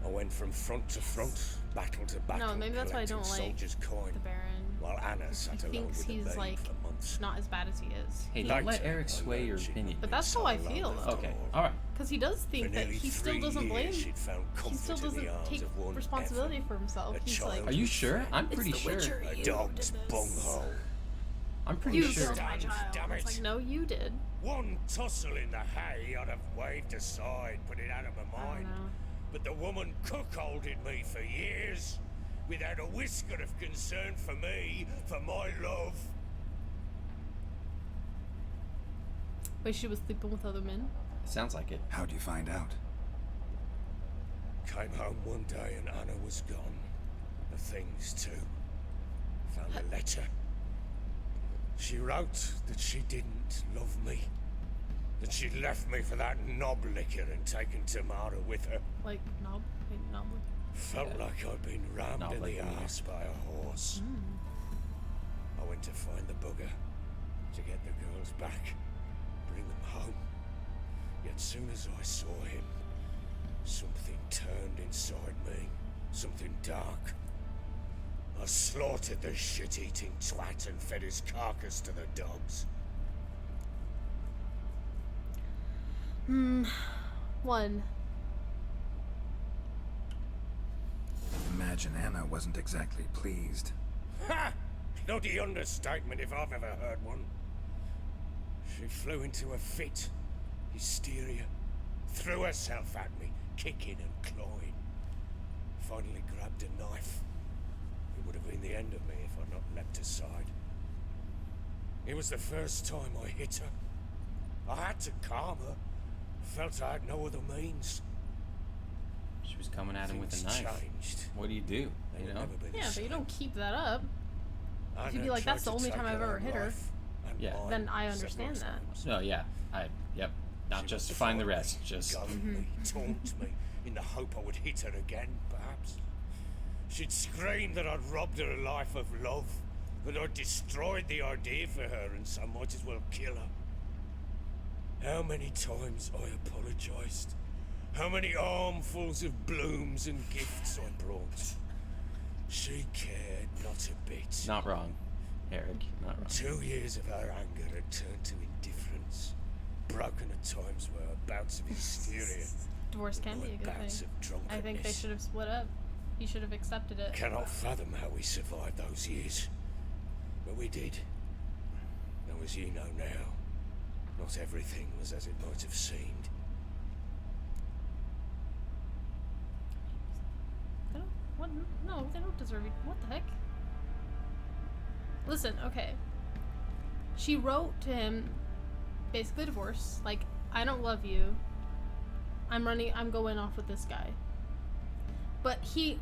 I went from front to front, battle to battle, No, maybe that's why I collecting don't like soldiers' coin, the Baron. while Anna He sat alone thinks with the he's babe like for months. not as bad as he is. Hey, He- don't let Eric sway your opinion. But that's how I feel though. Okay, alright. Because he does For think that nearly he still 3 doesn't blame. years, she'd found He comfort still in doesn't the arms take of one responsibility for himself. a He's like, child Are you sure? I'm It's pretty the sure. Witcher, A you dog's did this. bunghole. I'm pretty You sure. killed my child. Damn It's it. like, no, you did. One tussle in the hay, I'd have waved aside, put it out of my I don't mind. know. But the woman cuckolded me for years, without a whisker of concern for me, for my love. Wait, she was sleeping with other men? Sounds like it. How'd you find out? Came home one day and Anna was gone. The things too. Found a letter. She wrote that she didn't love me. That she'd left me for that knob licker and taken Tamara with her. Like, knob? Wait, knob? Felt like I'd been rammed Knob in the licker. arse by a horse. I went to find the bugger, to get the girls back, bring them home. Yet soon as I saw him, something turned inside me. Something dark. I slaughtered the shit-eating twat and fed his carcass to the dogs. 1. Imagine Anna wasn't exactly pleased. Ha! Not the understatement if I've ever heard one. She flew into a fit, hysteria, threw herself at me, kicking and clawing. Finally grabbed a knife. It would have been the end of me if I'd not leapt aside. It was the first time I hit her. I had to calm her. Felt I had no other means. She was coming at him with a Things knife. changed. What do you do? They You will know? never be the Yeah, but you same. don't keep that up. If you'd be Anna like, tried that's the to only take time I've her ever own hit her, life, and Yeah. mine then I understand several that. times. No, yeah. Yep. Not She just would find the defy rest. me, Just goad me, taunt me, in the hope I would hit her again, perhaps. She'd scream that I'd robbed her a life of love, that I'd destroyed the idea for her, and so might as well kill her. How many times I apologized. How many armfuls of blooms and gifts I brought. She cared not a bit. not wrong, Eric. Not wrong. 2 years of her anger had turned to indifference. Broken at times were her bouts of hysteria. Divorce can be a good bouts thing. of drunkenness. I think they should have split up. He should have accepted it. Cannot fathom how we survived those years. But we did. Though as you know now, not everything was as it might have seemed. They don't, what? No, they don't deserve it. What the heck? Listen, okay. She wrote to him, basically divorce. Like, I don't love you. I'm going off with this guy. But he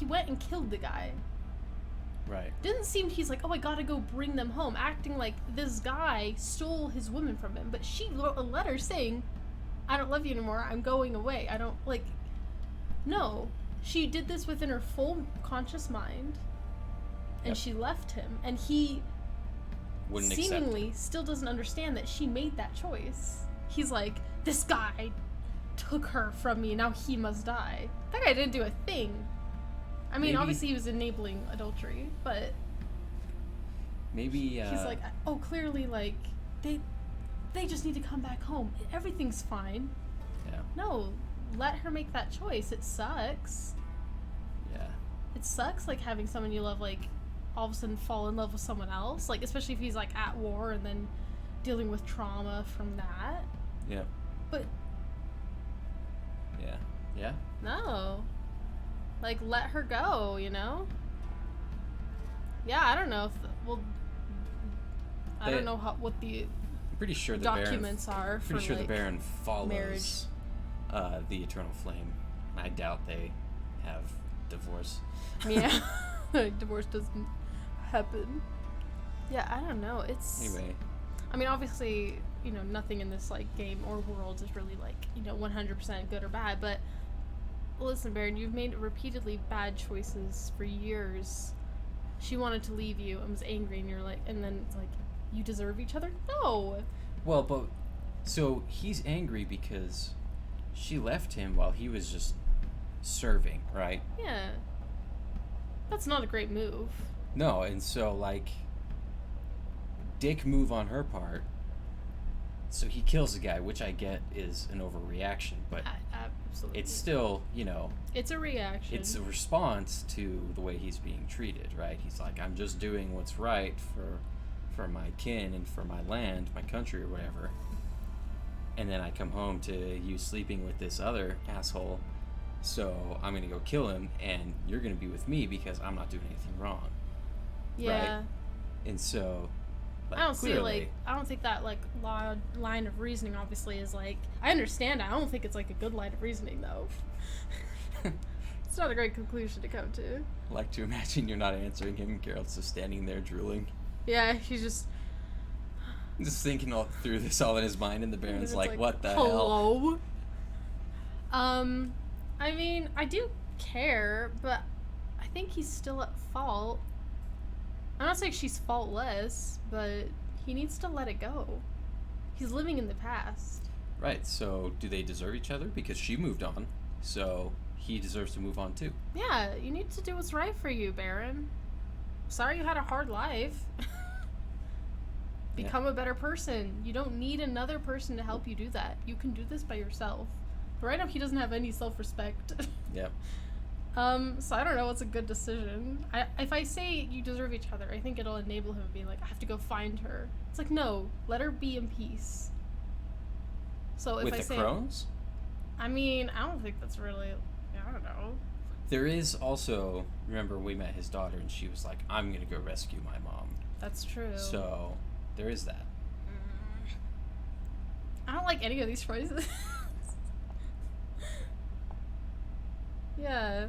went and killed the guy. Right. Didn't seem he's like, oh, I gotta go bring them home, acting like this guy stole his woman from him. But she wrote a letter saying, I don't love you anymore, I'm going away. I don't, like, no. She did this within her full conscious mind, and Yep. she left him, and he Wouldn't accept. seemingly still doesn't understand that she made that choice. He's like, this guy took her from me, now he must die. That guy didn't do a thing. I mean, Maybe- obviously he was enabling adultery, but Maybe he's like, oh, clearly, like, they just need to come back home. Everything's fine. Yeah. No, let her make that choice. It sucks. Yeah. It sucks, like, having someone you love, like, all of a sudden fall in love with someone else. Like, especially if he's, like, at war and then dealing with trauma from that. Yeah. But Yeah. Yeah. no. Like, let her go, you know? Yeah, I don't know if, I They- don't know what the I'm pretty sure the documents Baron, are for, Pretty sure like, the Baron follows marriage. The Eternal Flame. I doubt they have divorce. Yeah. Like, divorce doesn't happen. Yeah, I don't know. It's... Anyway. I mean, obviously, you know, nothing in this, like, game or world is really, like, you know, 100% good or bad, but listen, Baron, you've made repeatedly bad choices for years. She wanted to leave you and was angry, and you're like, and then it's like, you deserve each other? No! Well, but so he's angry because she left him while he was just serving, right? Yeah. That's not a great move. No, and so like dick move on her part. So he kills the guy, which I get is an overreaction, but Absolutely. it's still, you know, It's a reaction. it's a response to the way he's being treated, right? He's like, I'm just doing what's right for my kin and for my land, my country or whatever. And then I come home to you sleeping with this other asshole, so I'm gonna go kill him, and you're gonna be with me because I'm not doing anything wrong. Yeah. Right? And so, like, I don't see, clearly, like, I don't think that, like, line of reasoning obviously is, like, I understand. I don't think it's, like, a good line of reasoning, though. It's not a great conclusion to come to. like to imagine you're not answering him, and Geralt's just standing there drooling. Yeah, he's just... Just thinking all through this all in his mind, and the Baron's It's like, what the hell? hello? I mean, I do care, but I think he's still at fault. I'm not saying she's faultless, but he needs to let it go. He's living in the past. Right, so do they deserve each other? Because she moved on, so he deserves to move on too. Yeah, you need to do what's right for you, Baron. Sorry you had a hard life. Become a better person. You don't need another person to help you do that. You can do this by yourself. Right now, he doesn't have any self-respect. Yep. So I don't know what's a good decision. If I say you deserve each other, I think it'll enable him being like, I have to go find her. It's like, no, let her be in peace. So if With I the say, crones? I mean, I don't think that's really, I don't know. There is also, remember we met his daughter and she was like, I'm gonna go rescue my mom. That's true. So, there is that. I don't like any of these choices. Yeah.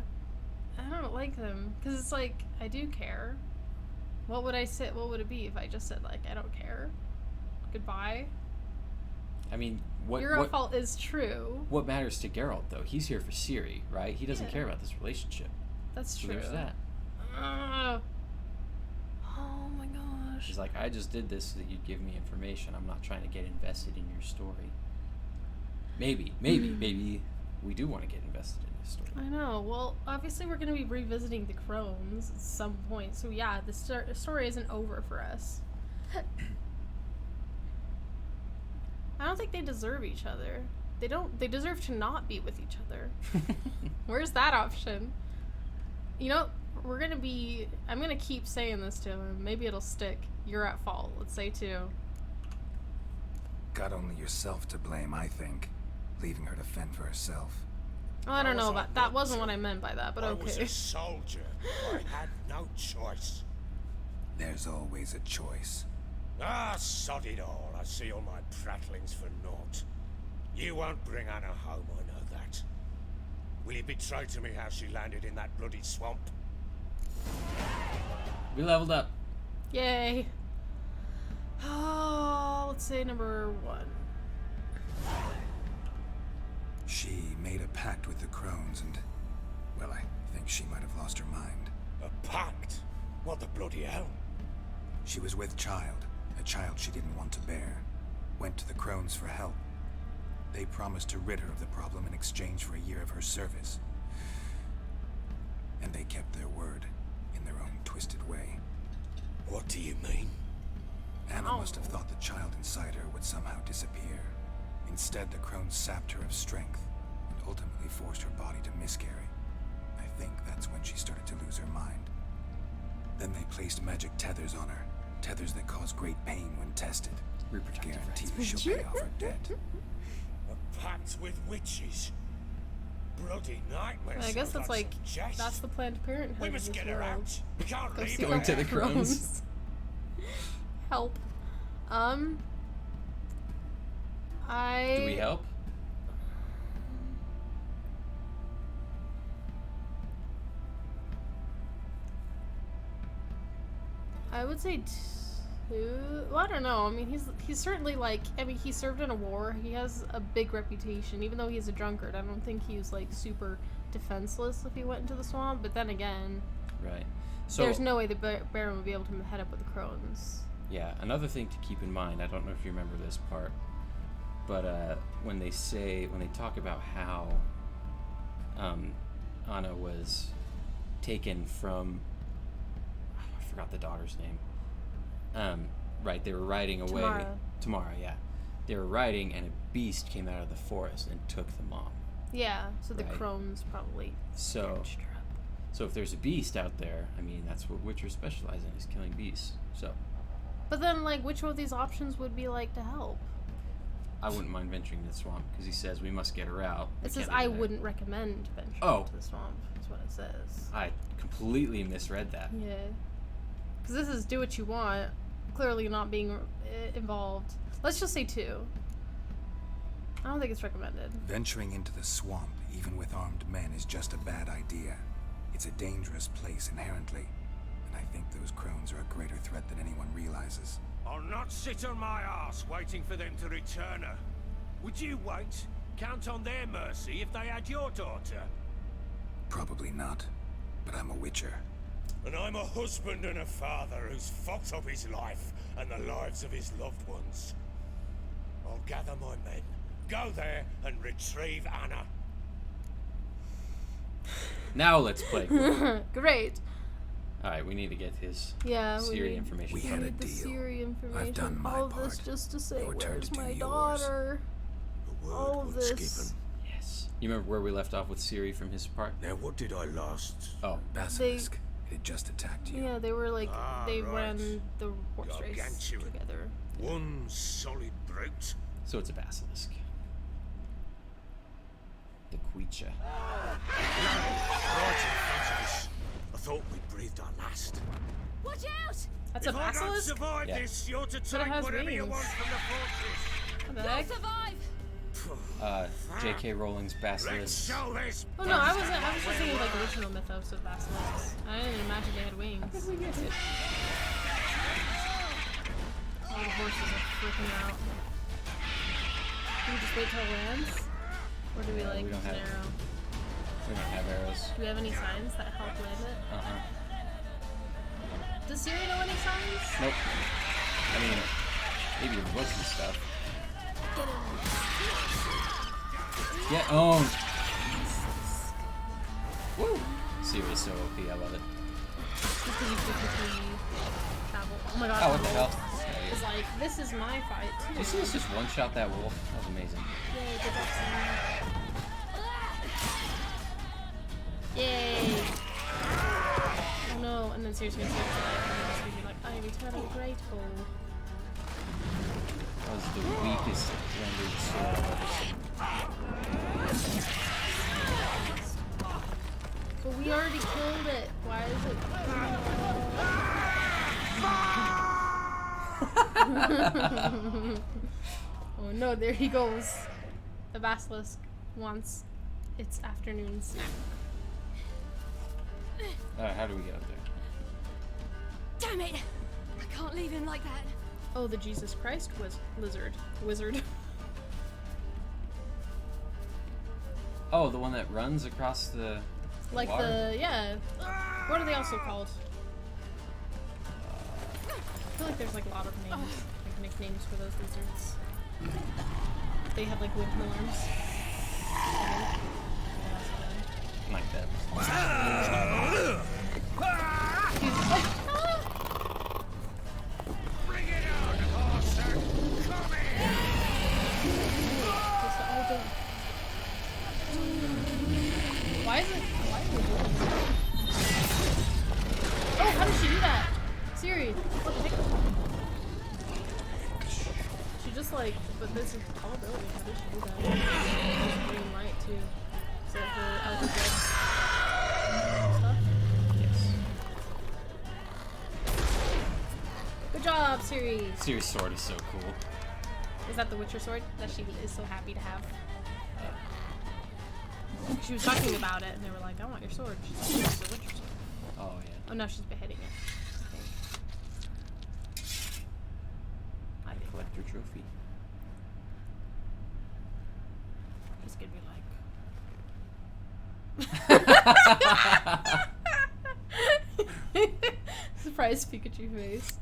I don't like them. Because it's like, I do care. What would I say? What would it be if I just said, like, I don't care? Goodbye? I mean, Your fault is true. What matters to Geralt, though? He's here for Ciri, right? He doesn't care about this relationship. That's so true. There's that. Oh my gosh. He's like, I just did this so that you'd give me information. I'm not trying to get invested in your story. Maybe we do want to get invested in this story. I know. Well, obviously we're going to be revisiting the crones at some point. So yeah, the story isn't over for us. I don't think they deserve each other. They deserve to not be with each other. Where's that option? You know, I'm going to keep saying this to him. Maybe it'll stick. You're at fault. Let's say 2. Got only yourself to blame, I think. Leaving her to fend for herself. Oh, I don't know about that. Wasn't what I meant by that, but okay. I was a soldier. I had no choice. There's always a choice. Ah, sod it all. I see all my prattlings for naught. You won't bring Anna home, I know that. Will you betray to me how she landed in that bloody swamp? We leveled up. Yay. Oh, let's say number 1. She made a pact with the crones and, well, I think she might have lost her mind. A pact? What the bloody hell? She was with child, a child she didn't want to bear. Went to the crones for help. They promised to rid her of the problem in exchange for a year of her service. And they kept their word, in their own twisted way. What do you mean? Anna must have thought the child inside her would somehow disappear. Instead, the crones sapped her of strength, and ultimately forced her body to miscarry. I think that's when she started to lose her mind. Then they placed magic tethers on her, tethers that cause great pain when tested. Guarantee she'll pay off her debt. A pact with witches? Bloody nightmares. I guess that's like, that's the Planned Parenthood. We must get her out. We can't leave her. Going to the crones. Help. Do we help? I would say 2. Well, I don't know. I mean, he's certainly like, I mean, he served in a war. He has a big reputation. Even though he's a drunkard, I don't think he was like super defenseless if he went into the swamp. But then again, right. So there's no way the Baron would be able to head up with the crones. Yeah, another thing to keep in mind, I don't know if you remember this part, but when they talk about how Anna was taken from, I forgot the daughter's name. Right, they were riding away. Tamara, yeah. They were riding and a beast came out of the forest and took the mom. Yeah, so the crones probably snatched her up. So if there's a beast out there, I mean, that's what Witchers specialize in, is killing beasts. So. But then, like, which of these options would be, like, to help? I wouldn't mind venturing to the swamp, because he says we must get her out. It says I wouldn't recommend venturing to the swamp. That's what it says. I completely misread that. Yeah. Because this is do what you want, clearly not being involved. Let's just say 2. I don't think it's recommended. Venturing into the swamp, even with armed men, is just a bad idea. It's a dangerous place inherently. I think those crones are a greater threat than anyone realizes. I'll not sit on my ass waiting for them to return her. Would you wait? Count on their mercy if they had your daughter? Probably not, but I'm a witcher. And I'm a husband and a father who's fucked up his life and the lives of his loved ones. I'll gather my men, go there and retrieve Anna. Now let's play. Great. Alright, we need to get his Ciri information. We had a deal. Ciri information. I've done my all part. This just to say, Your turn where's to do my yours. daughter? A word All of would skip this. him. Yes. You remember where we left off with Ciri from his part? Now, what did I last? Oh, Basilisk. It had just attacked you. Yeah, they were like they right. ran the horse race Gargantuan. together. One solid brute. so it's a basilisk. The Queecha. Right in front of us. I thought we'd breathed our last. Watch out! That's If a I don't basilisk? survive Yeah. this, you're to But it take has whatever you wings. want from the fortress. What the You'll heck? survive! J.K. Rowling's Let's basilisk. show this. Oh no, I was just thinking of like original mythos of basilisks. I didn't imagine they had wings. All the horses are freaking out. Do we just wait till it lands? Or do we like we don't use an have- arrow? We don't have arrows. Do we have any signs that help land it? Does Ciri know any signs? Nope. I mean, maybe in books and stuff. Get owned! Woo! Ciri's so OP, I love it. Because you physically travel. Oh my god. Oh, what the hell? It's like, this is my fight too. Did you see us just one-shot that wolf? That was amazing. Yay, good job, Ciri. Yay! Oh no, and then seriously, it's like, I am eternally grateful. That was the weakest rendered sword I've ever seen. But we already killed it. Why is it? Oh no, there he goes. The basilisk wants its afternoon snack. How do we get up there? Damn it! I can't leave him like that. Oh, the Jesus Christ was wizard. Oh, the one that runs across the Like water? yeah. What are they also called? I feel like there's like a lot of names, like nicknames for those lizards. They have like windmill arms. Like that. Bring it on, horser. Come here. Why is it doing that? Oh, how did she do that? Siri, what the heck? She just like, but this is all ability. How did she do that? There's green light too. Is that her Elder Dead stuff? Yes. Good job, Siri. Ciri's sword is so cool. Is that the Witcher sword that she is so happy to have? She was talking about it, and they were like, "I want your sword." She's like, "It's the Witcher sword." Oh yeah. Oh no, she's beheading it. I think. Collector trophy. Just gonna be like. Surprise Pikachu face.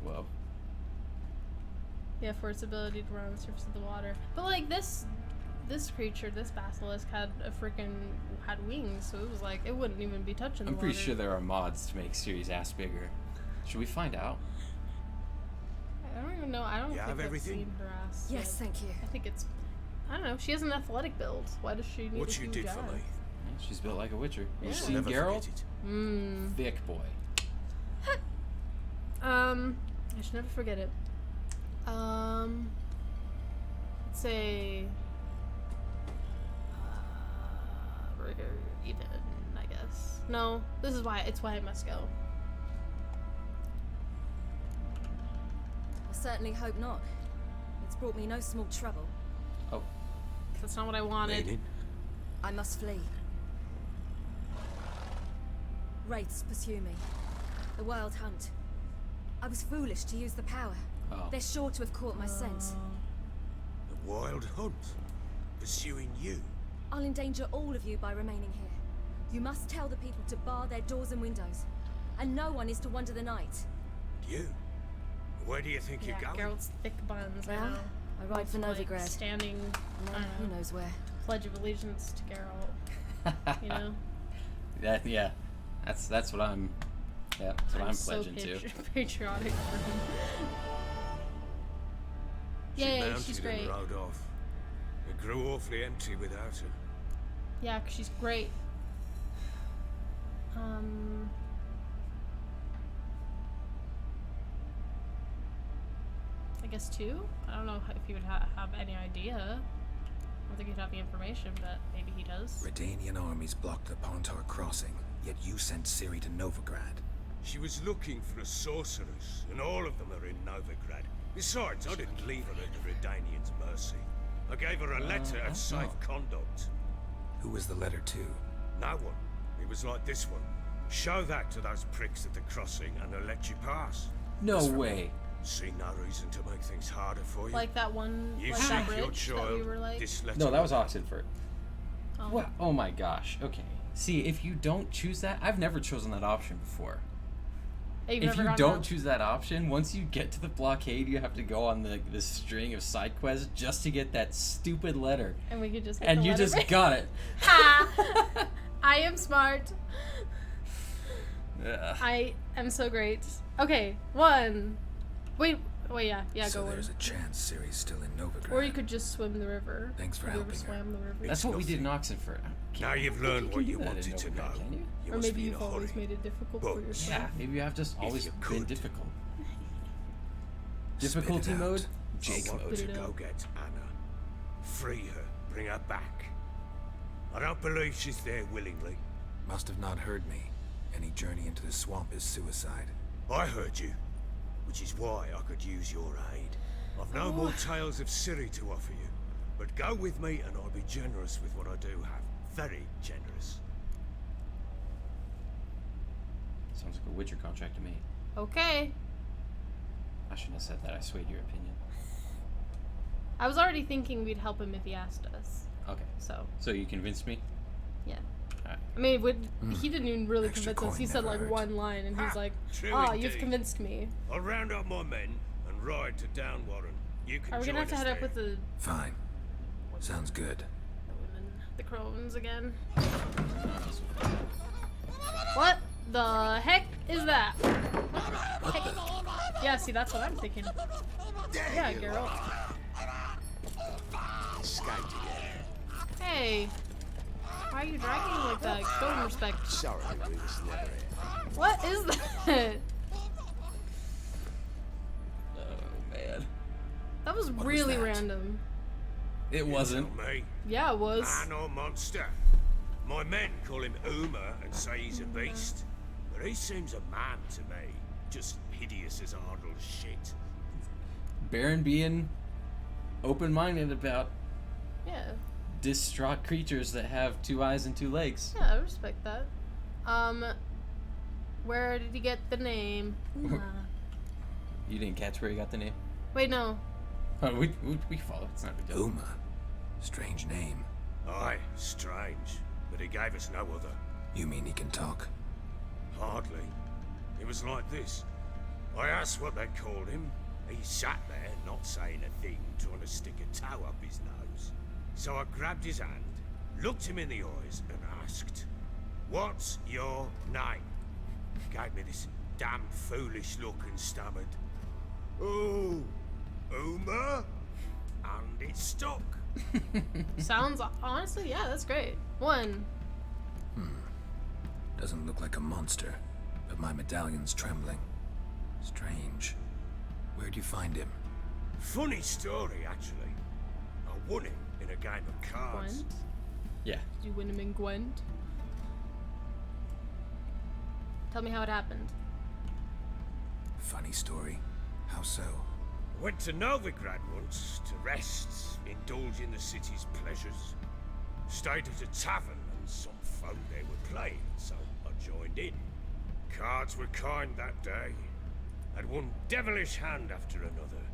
Whoa. Yeah, for its ability to run on the surface of the water. But like this creature, this basilisk had wings, so it was like it wouldn't even be touching the I'm water. pretty sure there are mods to make Ciri's ass bigger. Should we find out? I don't even know. I don't You think have I've everything? seen her ass. Yes, yet. thank you. I think it's. I don't know. She has an athletic build. Why does she need What a you huge did for ass? me. Yeah, she's built like a witcher. Yeah. You I'll seen never Geralt? forget it. Thick boy. I should never forget it. Let's say we're even, I guess. No, this is why. It's why I must go. I certainly hope not. It's brought me no small trouble. Oh, That's not what I wanted. Meaning? I must flee. Wraiths pursue me. The wild hunt. I was foolish to use the power. oh. They're sure to have caught my scent. The wild hunt. Pursuing you. I'll endanger all of you by remaining here. You must tell the people to bar their doors and windows. And no one is to wander the night. You? Where do you think Yeah, you're going? Geralt's thick buns. I Well, know. I ride for Like, Novigrad. standing. I Now, don't who know, knows where. Pledge of Allegiance to Geralt. You know. Yeah. That's what I'm. Yeah, that's what I'm so pledging to. patriotic for him. Yeah, mounted she's and great. rode off. It grew awfully empty without her. Yeah, 'cause she's great. I guess 2? I don't know if he would have any idea. I don't think he'd have the information, but maybe he does. Redanian armies blocked the Pontar crossing, yet you sent Ciri to Novigrad. She was looking for a sorceress, and all of them are in Novigrad. Besides, I didn't leave her at the Redanians' mercy. I gave her a letter of safe conduct. Who was the letter to? No one. It was like this one. Show that to those pricks at the crossing, and they'll let you pass. No way. See no reason to make things harder for you. Like that one, You like seek that your bridge that child. we were like... This letter No, that was Oxenford. Oh. What? Oh my gosh. Okay. See, if you don't choose that, I've never chosen that option before. You've If never you gone don't down- choose that option, once you get to the blockade, you have to go on this string of side quests just to get that stupid letter. And we could just get And the you letter just right. got it. Ha! I am smart. Ugh. I am so great. Okay, 1. Wait, yeah, So go there's in. a chance Ciri's still in Novigrad. Or you could just swim the river. Thanks for Have you ever helping her. swam the river? That's what we did in Oxenford. Now you've learned what you wanted to know. You Or must maybe be in you've a always hurry. made it difficult But for yourself. Yeah, maybe I've just always you been could. difficult. Spit Difficulty it mode? out. Jake I want mode. to go get Anna. Free her. Bring her back. I don't believe she's there willingly. Must have not heard me. Any journey into the swamp is suicide. I heard you, which is why I could use your aid. I've no more tales of Ciri to offer you, but go with me and I'll be generous with what I do have. Very generous. Sounds like a Witcher contract to me. Okay. I shouldn't have said that. I swayed your opinion. I was already thinking we'd help him if he asked us. Okay. So, you convinced me? yeah. Alright. I mean, he didn't even really Extra convince us. He coin said never like hurt. one line, and he's like, true "Ah, indeed. you've convinced me." I'll round up my men and ride to Downwarren. You can Are we join gonna have to us head up there. with the Fine. Sounds good. women, the crones again? What the heck is that? Yeah, see, that's what I'm thinking. Yeah, Geralt. Hey, why are you dragging me like that? Show him respect. Sorry, Remus never. What is that? Oh, man. That was What was really that? random. It You wasn't. tell me. Yeah, it was. Man or monster? My men call him Uma and say he's a beast. But he seems a man to me. Just hideous as Ardle's shit. Baron being open-minded about Yeah. distraught creatures that have 2 eyes and 2 legs. Yeah, I respect that. Where did he get the name? You didn't catch where he got the name? Wait, no. Oh, we follow. It's not a big deal. Uma. Strange name. Aye, strange. But he gave us no other. You mean he can talk? Hardly. It was like this. I asked what they called him. He sat there, not saying a thing, trying to stick a toe up his nose. So I grabbed his hand, looked him in the eyes, and asked, "What's your name?" He gave me this damn foolish look and stammered, "Oh, Uma?" And it stuck. Sounds, honestly, yeah, that's great. 1. Doesn't look like a monster, but my medallion's trembling. Strange. Where'd you find him? Funny story, actually. I won him in a game of cards. Gwent? Yeah. Did you win him in Gwent? Tell me how it happened. Funny story. How so? Went to Novigrad once to rest, indulge in the city's pleasures. Stayed at a tavern and some folk there were playing, so I joined in. Cards were kind that day. Had one devilish hand after another.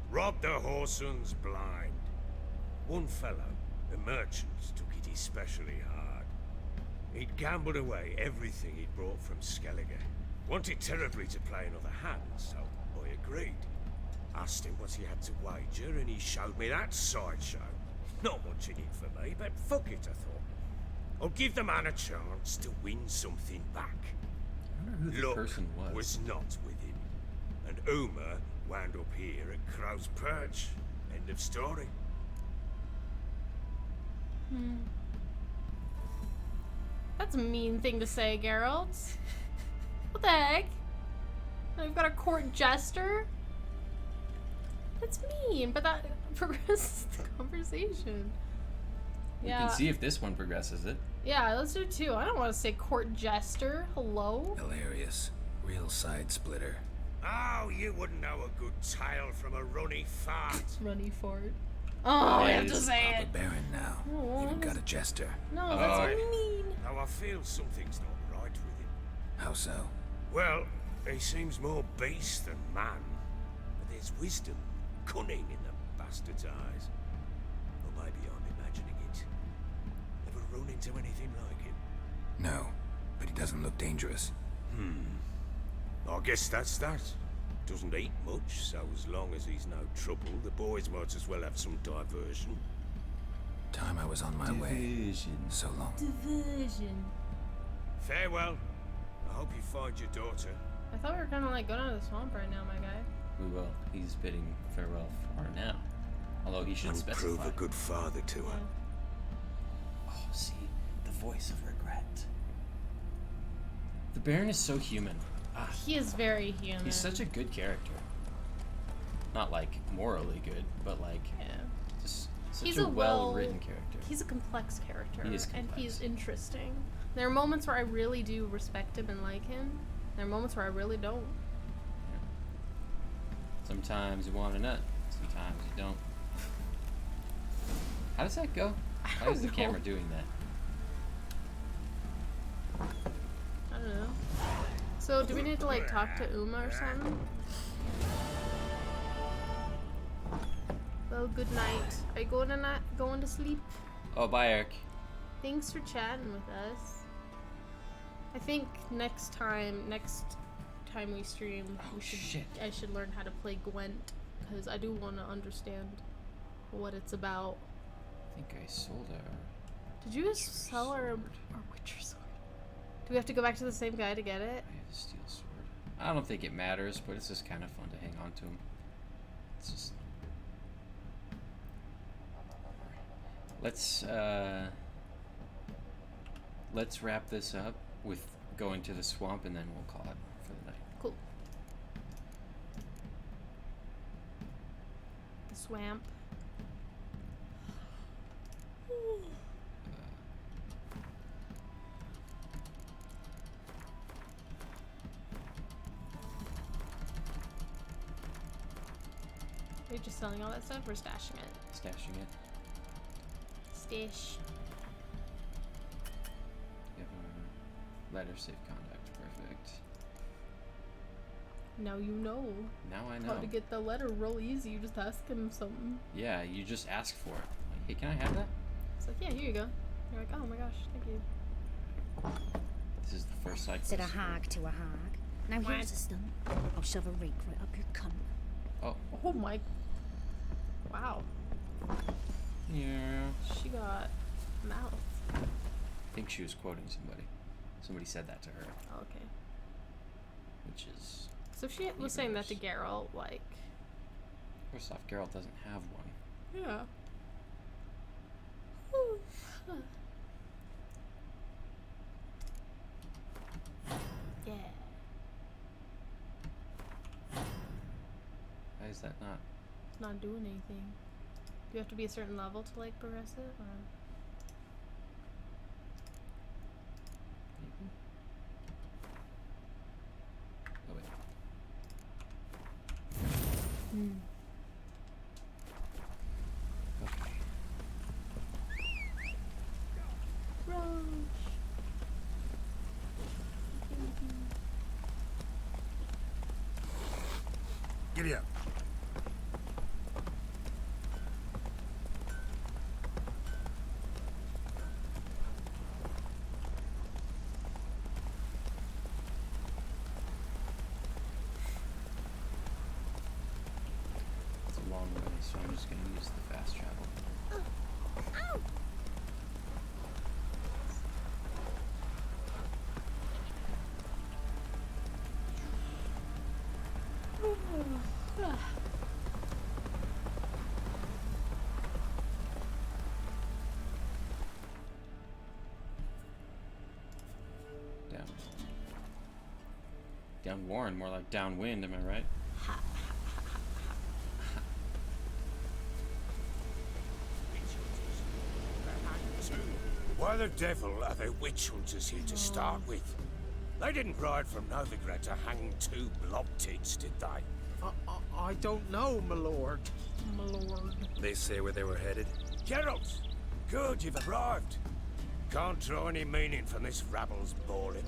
Robbed the whoresons blind. One fellow, a merchant, took it especially hard. He'd gambled away everything he'd brought from Skellige. Wanted terribly to play another hand, so I agreed. Asked him what he had to wager, and he showed me that sideshow. Not much in it for me, but fuck it, I thought. I'll give the man a chance to win something back. I wonder who the Luck person was. not with him, and Uma wound up here at Crow's Perch, End of story. That's a mean thing to say, Geralt. What the heck? I've got a court jester? That's mean, but that progresses the conversation. We can see if this one progresses it. Yeah, let's do two. I don't want to say court jester. Hello? Hilarious. Real side splitter. Oh, you wouldn't know a good tale from a runny fart. Runny fart. Oh, I have to say Papa it. Baron now. Oh, Even got a jester. No, that's mean. Now I feel something's not right with him. How so? Well, he seems more beast than man. But there's wisdom, cunning in the bastard's eyes. Or maybe I'm imagining it. Ever run into anything like him? No, but he doesn't look dangerous. I guess that's that. Doesn't eat much, so as long as he's no trouble, the boys might as well have some diversion. Time I was on my way. So long. Diversion. Farewell. I hope you find your daughter. I thought we were gonna like go down to the swamp right now, my guy. We will. He's bidding farewell for her now. Although he should And specify. prove a good father to her. Oh, see, the voice of regret. The Baron is so human. He is very human. He's such a good character. Not like morally good, but like just such He's a a well-written character. He's a complex character. He is And complex. he's interesting. There are moments where I really do respect him and like him. There are moments where I really don't. Sometimes you want a nut, sometimes you don't. How does that go? How is the camera doing that? I don't know. So do we need to like talk to Uma or something? Well, good night. Are you going to sleep? Oh, bye, Eric. Thanks for chatting with us. I think next time we stream, I should learn how to play Gwent, because I do want to understand what it's about. I think I sold her. Did you just sell our Witcher sword? Do we have to go back to the same guy to get it? I have a steel sword. I don't think it matters, but it's just kind of fun to hang on to him. It's just... Let's wrap this up with going to the swamp, and then we'll call it for the night. Cool. The swamp. Are you just selling all that stuff or stashing it? Stashing it. Stash. You have a letter, safe conduct. Perfect. Now you know. Now I know. How to get the letter real easy. You just ask him something. Yeah, you just ask for it. Like, hey, can I have that? It's like, yeah, here you go. You're like, oh my gosh, thank you. This is the first side Said a quest. hag to a hag. Now here's a stump. I'll shove a rake right up your cunt. Oh. Oh my. Wow. Yeah. She got mouth. I think she was quoting somebody. Somebody said that to her. Oh, okay. Which is... So if she was saying that to Geralt, like... First off, Geralt doesn't have one. Yeah. Yeah. Why is that not? It's not doing anything. Do you have to be a certain level to like progress it, or? Maybe? Oh wait. Okay. Rush. Giddy up. It's a long way, so I'm just gonna use the fast travel. Downwarren, more like downwind, am I right? Why the devil are there witch hunters here to start with? They didn't ride from Novigrad to hang 2 blob tits, did they? I don't know, my lord. My lord. They say where they were headed? Geralt! Good, you've arrived. Can't draw any meaning from this rabble's bawling.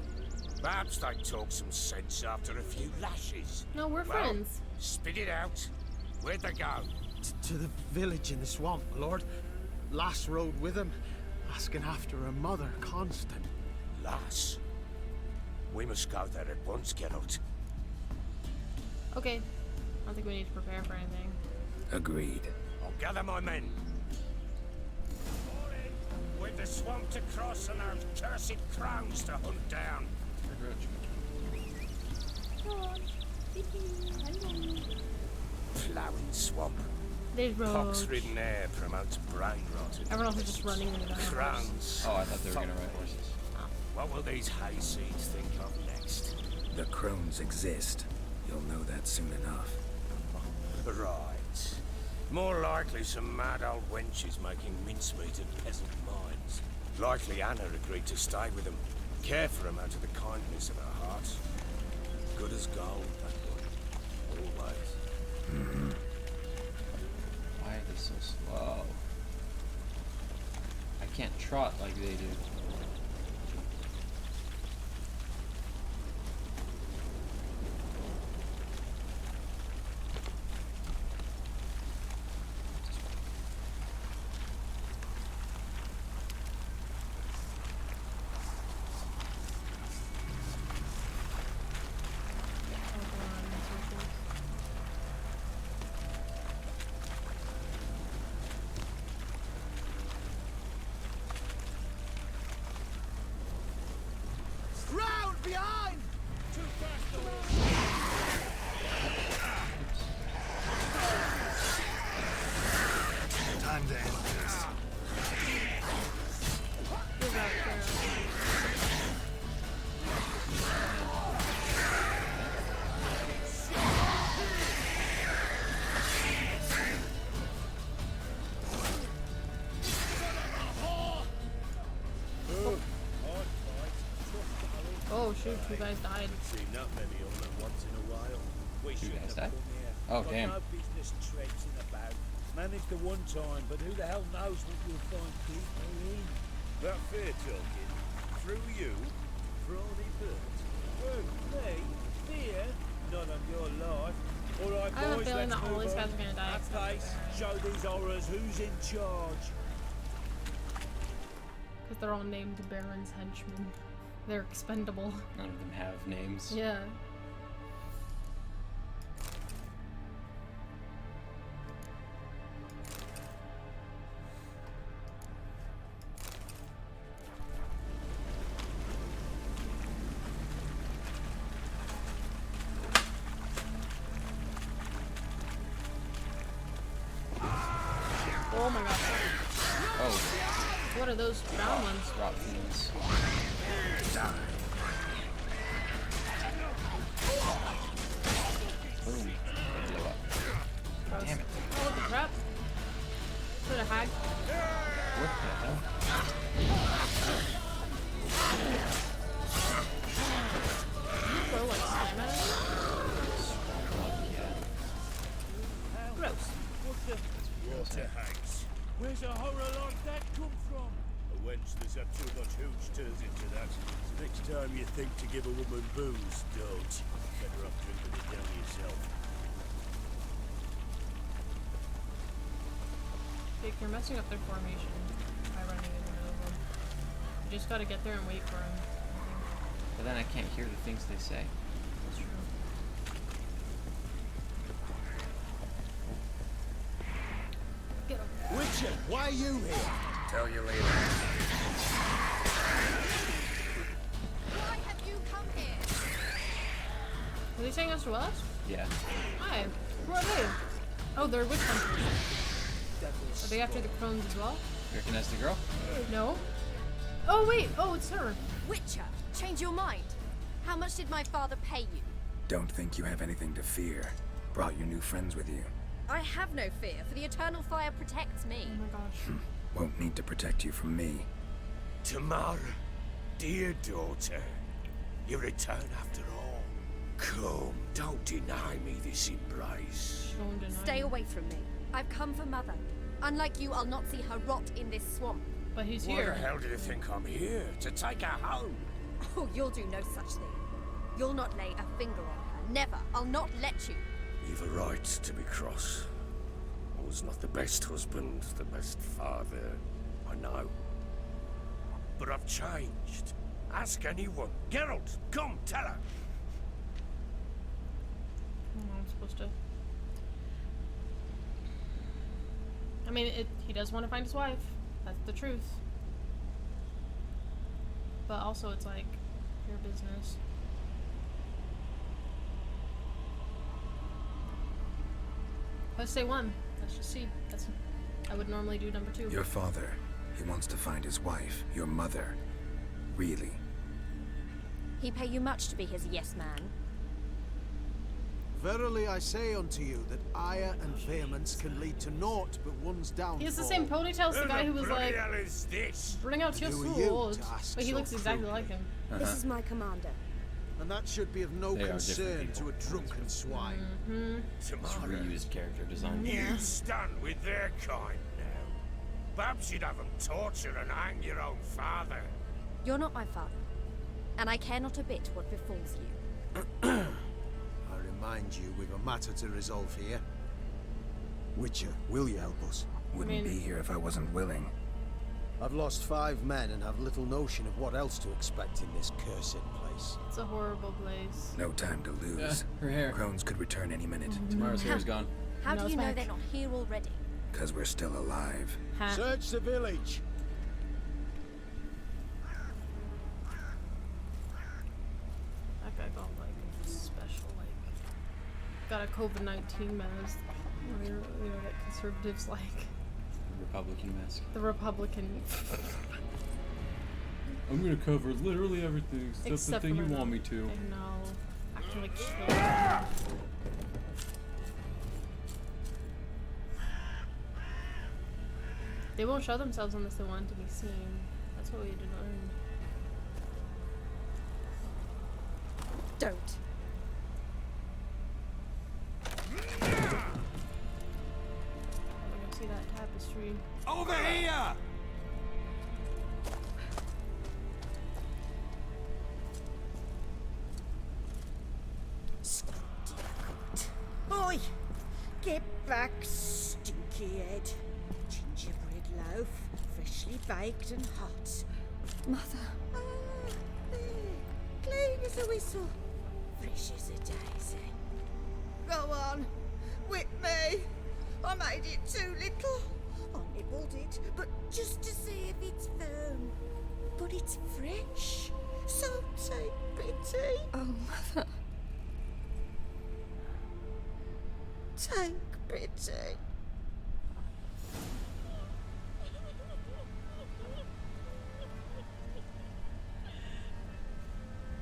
Perhaps they talk some sense after a few lashes. No, we're Well, friends. spit it out. Where'd they go? To the village in the swamp, my lord. Lass rode with him, asking after her mother, Constant. Lass? We must go there at once, Geralt. Okay. I don't think we need to prepare for anything. Agreed. I'll gather my men. With the swamp to cross and our cursed crowns to hunt down. Plowing swamp. There's roads. Pox-ridden air promotes brain rot. Everyone else is just running into the house. Crowns. Oh, I thought they were gonna ride horses. What will these hayseeds think of next? The crones exist. You'll know that soon enough. Right. More likely some mad old wenches making mincemeat of peasant minds. Likely Anna agreed to stay with them, care for them out of the kindness of her heart. Good as gold, that one. Always. Why are they so slow? I can't trot like they do. Round behind! Time to end this. Oh shoot, 2 guys died. See not many of them once in a while. We Two shouldn't guys have died? come here. Oh, Got damn. no business traipsing about. Managed the one time, but who the hell knows what you'll find keep. That fair talking. Through you, Brawny Burt. Who? Me? Fear? Not on your life. Alright, I have a boys, feeling let's that all move these guys on. are gonna die At except pace, show these horrors who's in charge. Because they're all named Baron's henchmen. They're expendable. None of them have names. Yeah. Oh my god. Oh, What are those brown ones? rot fiends. Boom. Blow up. Gross. Damn it. Oh, what the crap? Is it a hag? What the hell? Throw like slam at it? Gross. Water hags. Where's a horror like that come from? A wench that's had too much hooch turns into that. So next time you think to give a woman booze, don't. Better off drinking it down yourself. Jake, you're messing up their formation by running in the middle of them. You just gotta get there and wait for them. But then I can't hear the things they say. That's true. Get over. Witcher, why are you here? Tell you later. Why have you come here? Are they saying us to us? Yeah. Hi. Who are they? Oh, they're witch hunters. Are they after the crones as well? You recognize the girl? No. Oh wait. Oh, it's her. Witcher, change your mind. How much did my father pay you? Don't think you have anything to fear. Brought your new friends with you. I have no fear, for the eternal fire protects me. Oh my gosh. Won't need to protect you from me. Tamara, dear daughter, you return after all. Come, don't deny me this embrace. Don't deny Stay me. away from me. I've come for Mother. Unlike you, I'll not see her rot in this swamp. But he's Why here. the hell do you think I'm here? To take her home? Oh, you'll do no such thing. You'll not lay a finger on her. Never. I'll not let you. You've a right to be cross. I was not the best husband, the best father, I know. But I've changed. Ask anyone. Geralt, come, tell her. I'm supposed to. I mean, he does want to find his wife. That's the truth. But also, it's like your business. Let's say one. Let's just see. I would normally do number 2. Your father, he wants to find his wife, your mother. Really? He pay you much to be his yes man. Verily I say unto you that ire and vehemence can lead to naught but one's downfall. He has the same ponytail as the guy who was like, hell is this? bring out your Who are you sword. to ask But he so looks exactly crudely? like him. This is my commander. And that should be of no They are concern different to a people. drunken swine. It's Tamara, reused character design. you stand with their kind now. Perhaps you'd have them torture and hang your own father. You're not my father. And I care not a bit what befalls you. I remind you, we've a matter to resolve here. Witcher, will you help us? Wouldn't be here if I wasn't willing. I've lost 5 men and have little notion of what else to expect in this cursed place. It's a horrible place. No time to lose. Her hair. Crones could return any minute. Tomorrow's hair is gone. How do Nose you know back. they're not here already? Because we're still alive. Ha. Search the village! That guy got like a special, like, got a COVID-19 mask. You know, that conservatives like. Republican mask. The Republican. I'm gonna cover literally everything, except the Except thing for you the- want me to. I know. Acting like children. They won't show themselves unless they want to be seen. That's what we had to learn. Don't. We're gonna see that tapestry. Over here! Oi! Get back, stinky head. Gingerbread loaf, freshly baked and hot. Mother. Ah, there. Clean as a whistle. Fresh as a daisy. Go on. Whip me. I made it too little. I nibbled it, but just to see if it's firm. But it's fresh. So take pity. Oh, Mother. Take pity.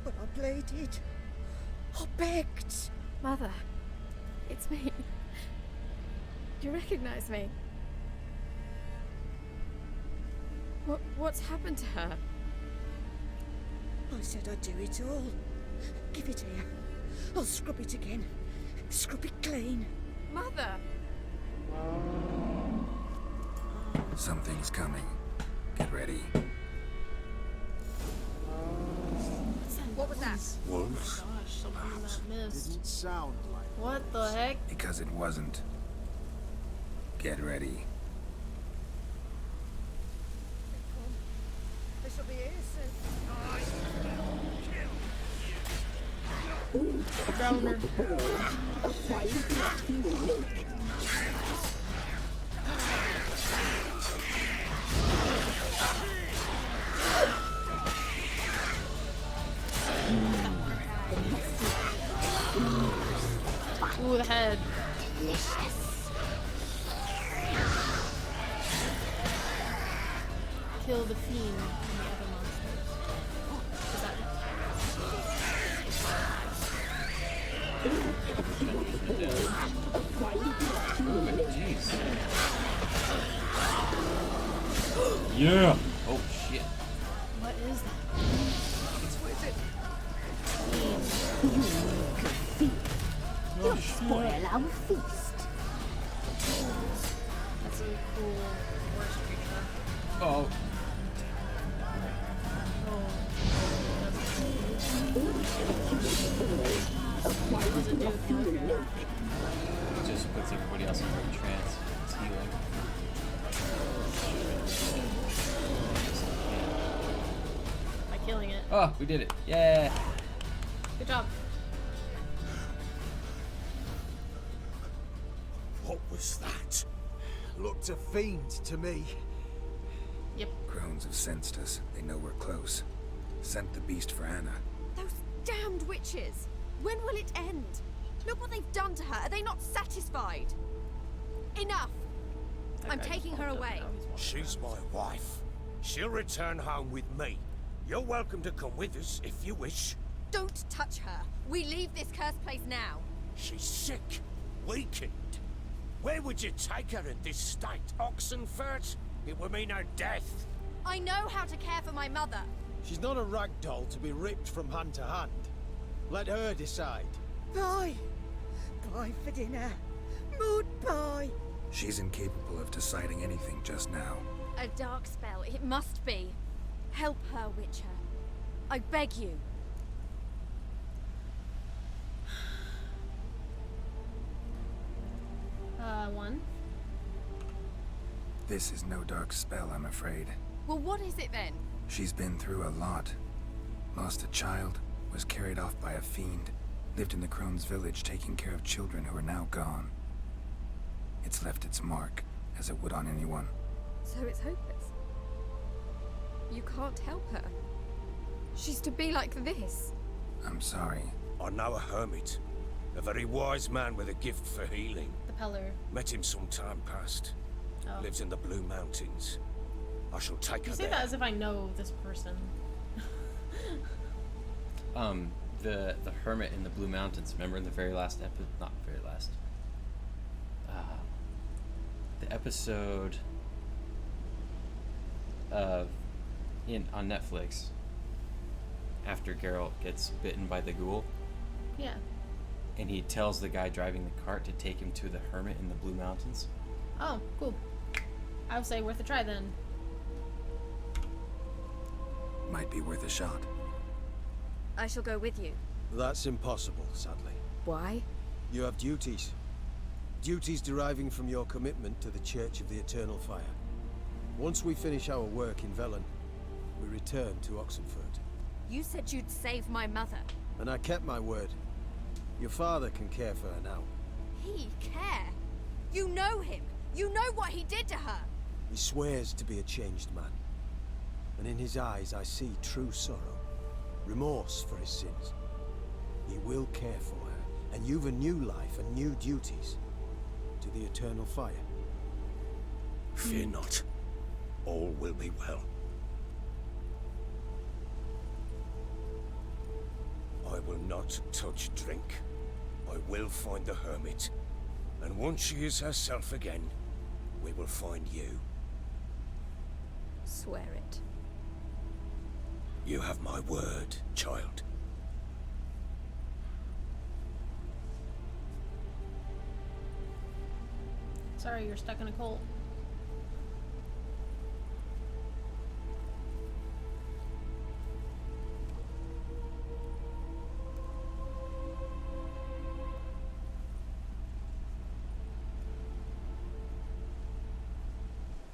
But I pleaded. I begged. Mother. It's me. You recognize me? What's happened to her? I said I'd do it all. Give it here. I'll scrub it again. Scrub it clean. Mother! Something's coming. Get ready. What was that? Wolves? Gosh, something in that mist. Didn't sound like... What the heck? Because it wasn't. Get ready. They shall be here soon. Drowner. Ooh, the head. Kill the fiend and the other monsters. Is that Yeah. Oh shit. What is that? It's wizard. You'll spoil our feast. That's a cool worst creature. Oh. Oh. What does it do? Okay. It just puts everybody else in a trance. It's healing. By killing it. Oh, we did it. Yeah. Good job. What was that? Looked a fiend to me. Yep. Crones have sensed us. They know we're close. Sent the beast for Anna. Those damned witches! When will it end? Look what they've done to her. Are they not satisfied? Enough! I'm taking her away. She's my wife. She'll return home with me. You're welcome to come with us if you wish. Don't touch her. We leave this cursed place now. She's sick, weakened. Where would you take her in this state? Oxenfurt? It would mean her death. I know how to care for my mother. She's not a rag doll to be ripped from hand to hand. Let her decide. Bye. Bye for dinner. Mood bye. She's incapable of deciding anything just now. A dark spell. It must be. Help her, Witcher. I beg you. One. This is no dark spell, I'm afraid. Well, what is it then? She's been through a lot. Lost a child, was carried off by a fiend, lived in the Crone's village taking care of children who are now gone. It's left its mark, as it would on anyone. So it's hopeless. You can't help her. She's to be like this. I'm sorry. I know a hermit. A very wise man with a gift for healing. The Peller. Met him some time past. Oh. Lives in the Blue Mountains. I shall take You her say there. that as if I know this person. The hermit in the Blue Mountains. Remember in the very last episode? Not very last. The episode of on Netflix. After Geralt gets bitten by the ghoul. Yeah. And he tells the guy driving the cart to take him to the hermit in the Blue Mountains. Oh, cool. I would say worth a try then. Might be worth a shot. I shall go with you. That's impossible, sadly. Why? You have duties. Duties deriving from your commitment to the Church of the Eternal Fire. Once we finish our work in Velen, we return to Oxenfurt. You said you'd save my mother. And I kept my word. Your father can care for her now. He care? You know him. You know what he did to her. He swears to be a changed man. And in his eyes I see true sorrow. Remorse for his sins. He will care for her, and you've a new life and new duties. To the Eternal Fire. Fear not. All will be well. I will not touch drink. I will find the hermit. And once she is herself again, we will find you. Swear it. You have my word, child. Sorry, you're stuck in a cult.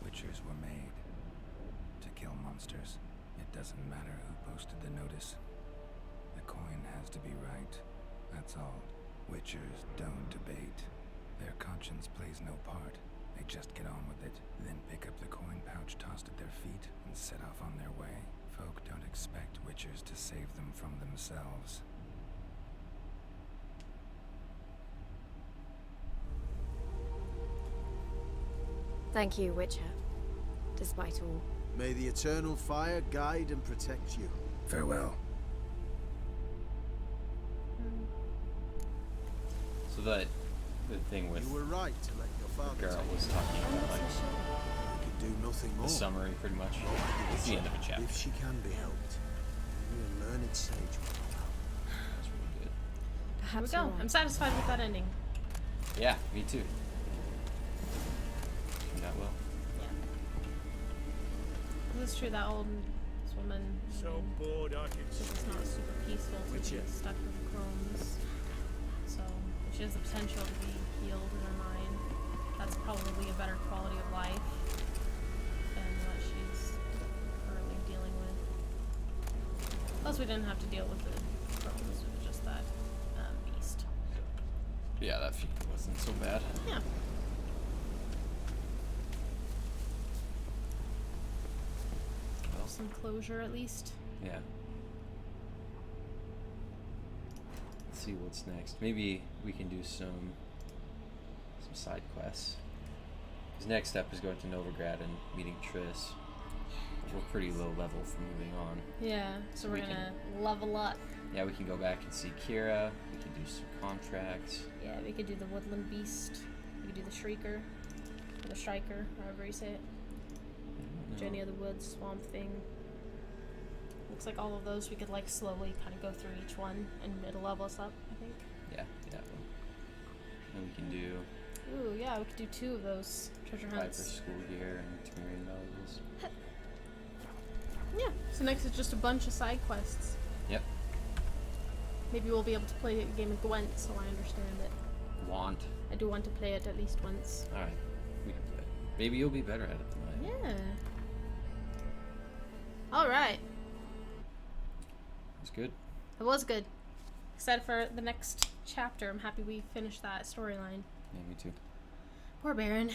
Witchers were made to kill monsters. It doesn't matter who posted the notice. The coin has to be right. That's all. Witchers don't debate. Their conscience plays no part. They just get on with it, then pick up the coin pouch tossed at their feet and set off on their way. Folk don't expect witchers to save them from themselves. Thank you, Witcher. Despite all. May the Eternal Fire guide and protect you. Farewell. So the thing with You were right to let your father Geralt take was talking about, like, You can do nothing more. The summary, pretty much. It's the end of a chapter. If she can be helped, maybe a learned sage will help. That's really good. Here we go. I'm satisfied with that ending. Yeah, me too. That well. Yeah. It's true that old woman. So bored I can So it's not super peaceful to be stuck with the Crohn's. So if she has the potential to be healed in her mind, that's probably a better quality of life than what she's currently dealing with. Plus, we didn't have to deal with the Crohn's. It was just that beast. Yeah, that feat wasn't so bad. Yeah. Well, Some closure at least. yeah. Let's see what's next. Maybe we can do some side quests. Because next step is going to Novigrad and meeting Triss. We're pretty low level for moving on. Yeah, so we're gonna level up. Yeah, we can go back and see Kira. We can do some contracts. Yeah, we could do the Woodland Beast. We could do the Shrieker. Or the Striker, however you say it. Jenny of the Woods, Swamp Thing. Looks like all of those we could like slowly kind of go through each one and it'll level us up, I think. Yeah. And we can do Ooh, yeah, we could do 2 of those treasure Viper hunts. School Gear and Temerian Valuables. Yeah, so next is just a bunch of side quests. Yep. Maybe we'll be able to play a game of Gwent, so I understand it. Want. I do want to play it at least once. Alright, we can play it. Maybe you'll be better at it than I am. Yeah. Alright. It's good. It was good. Excited for the next chapter. I'm happy we finished that storyline. Yeah, me too. Poor Baron.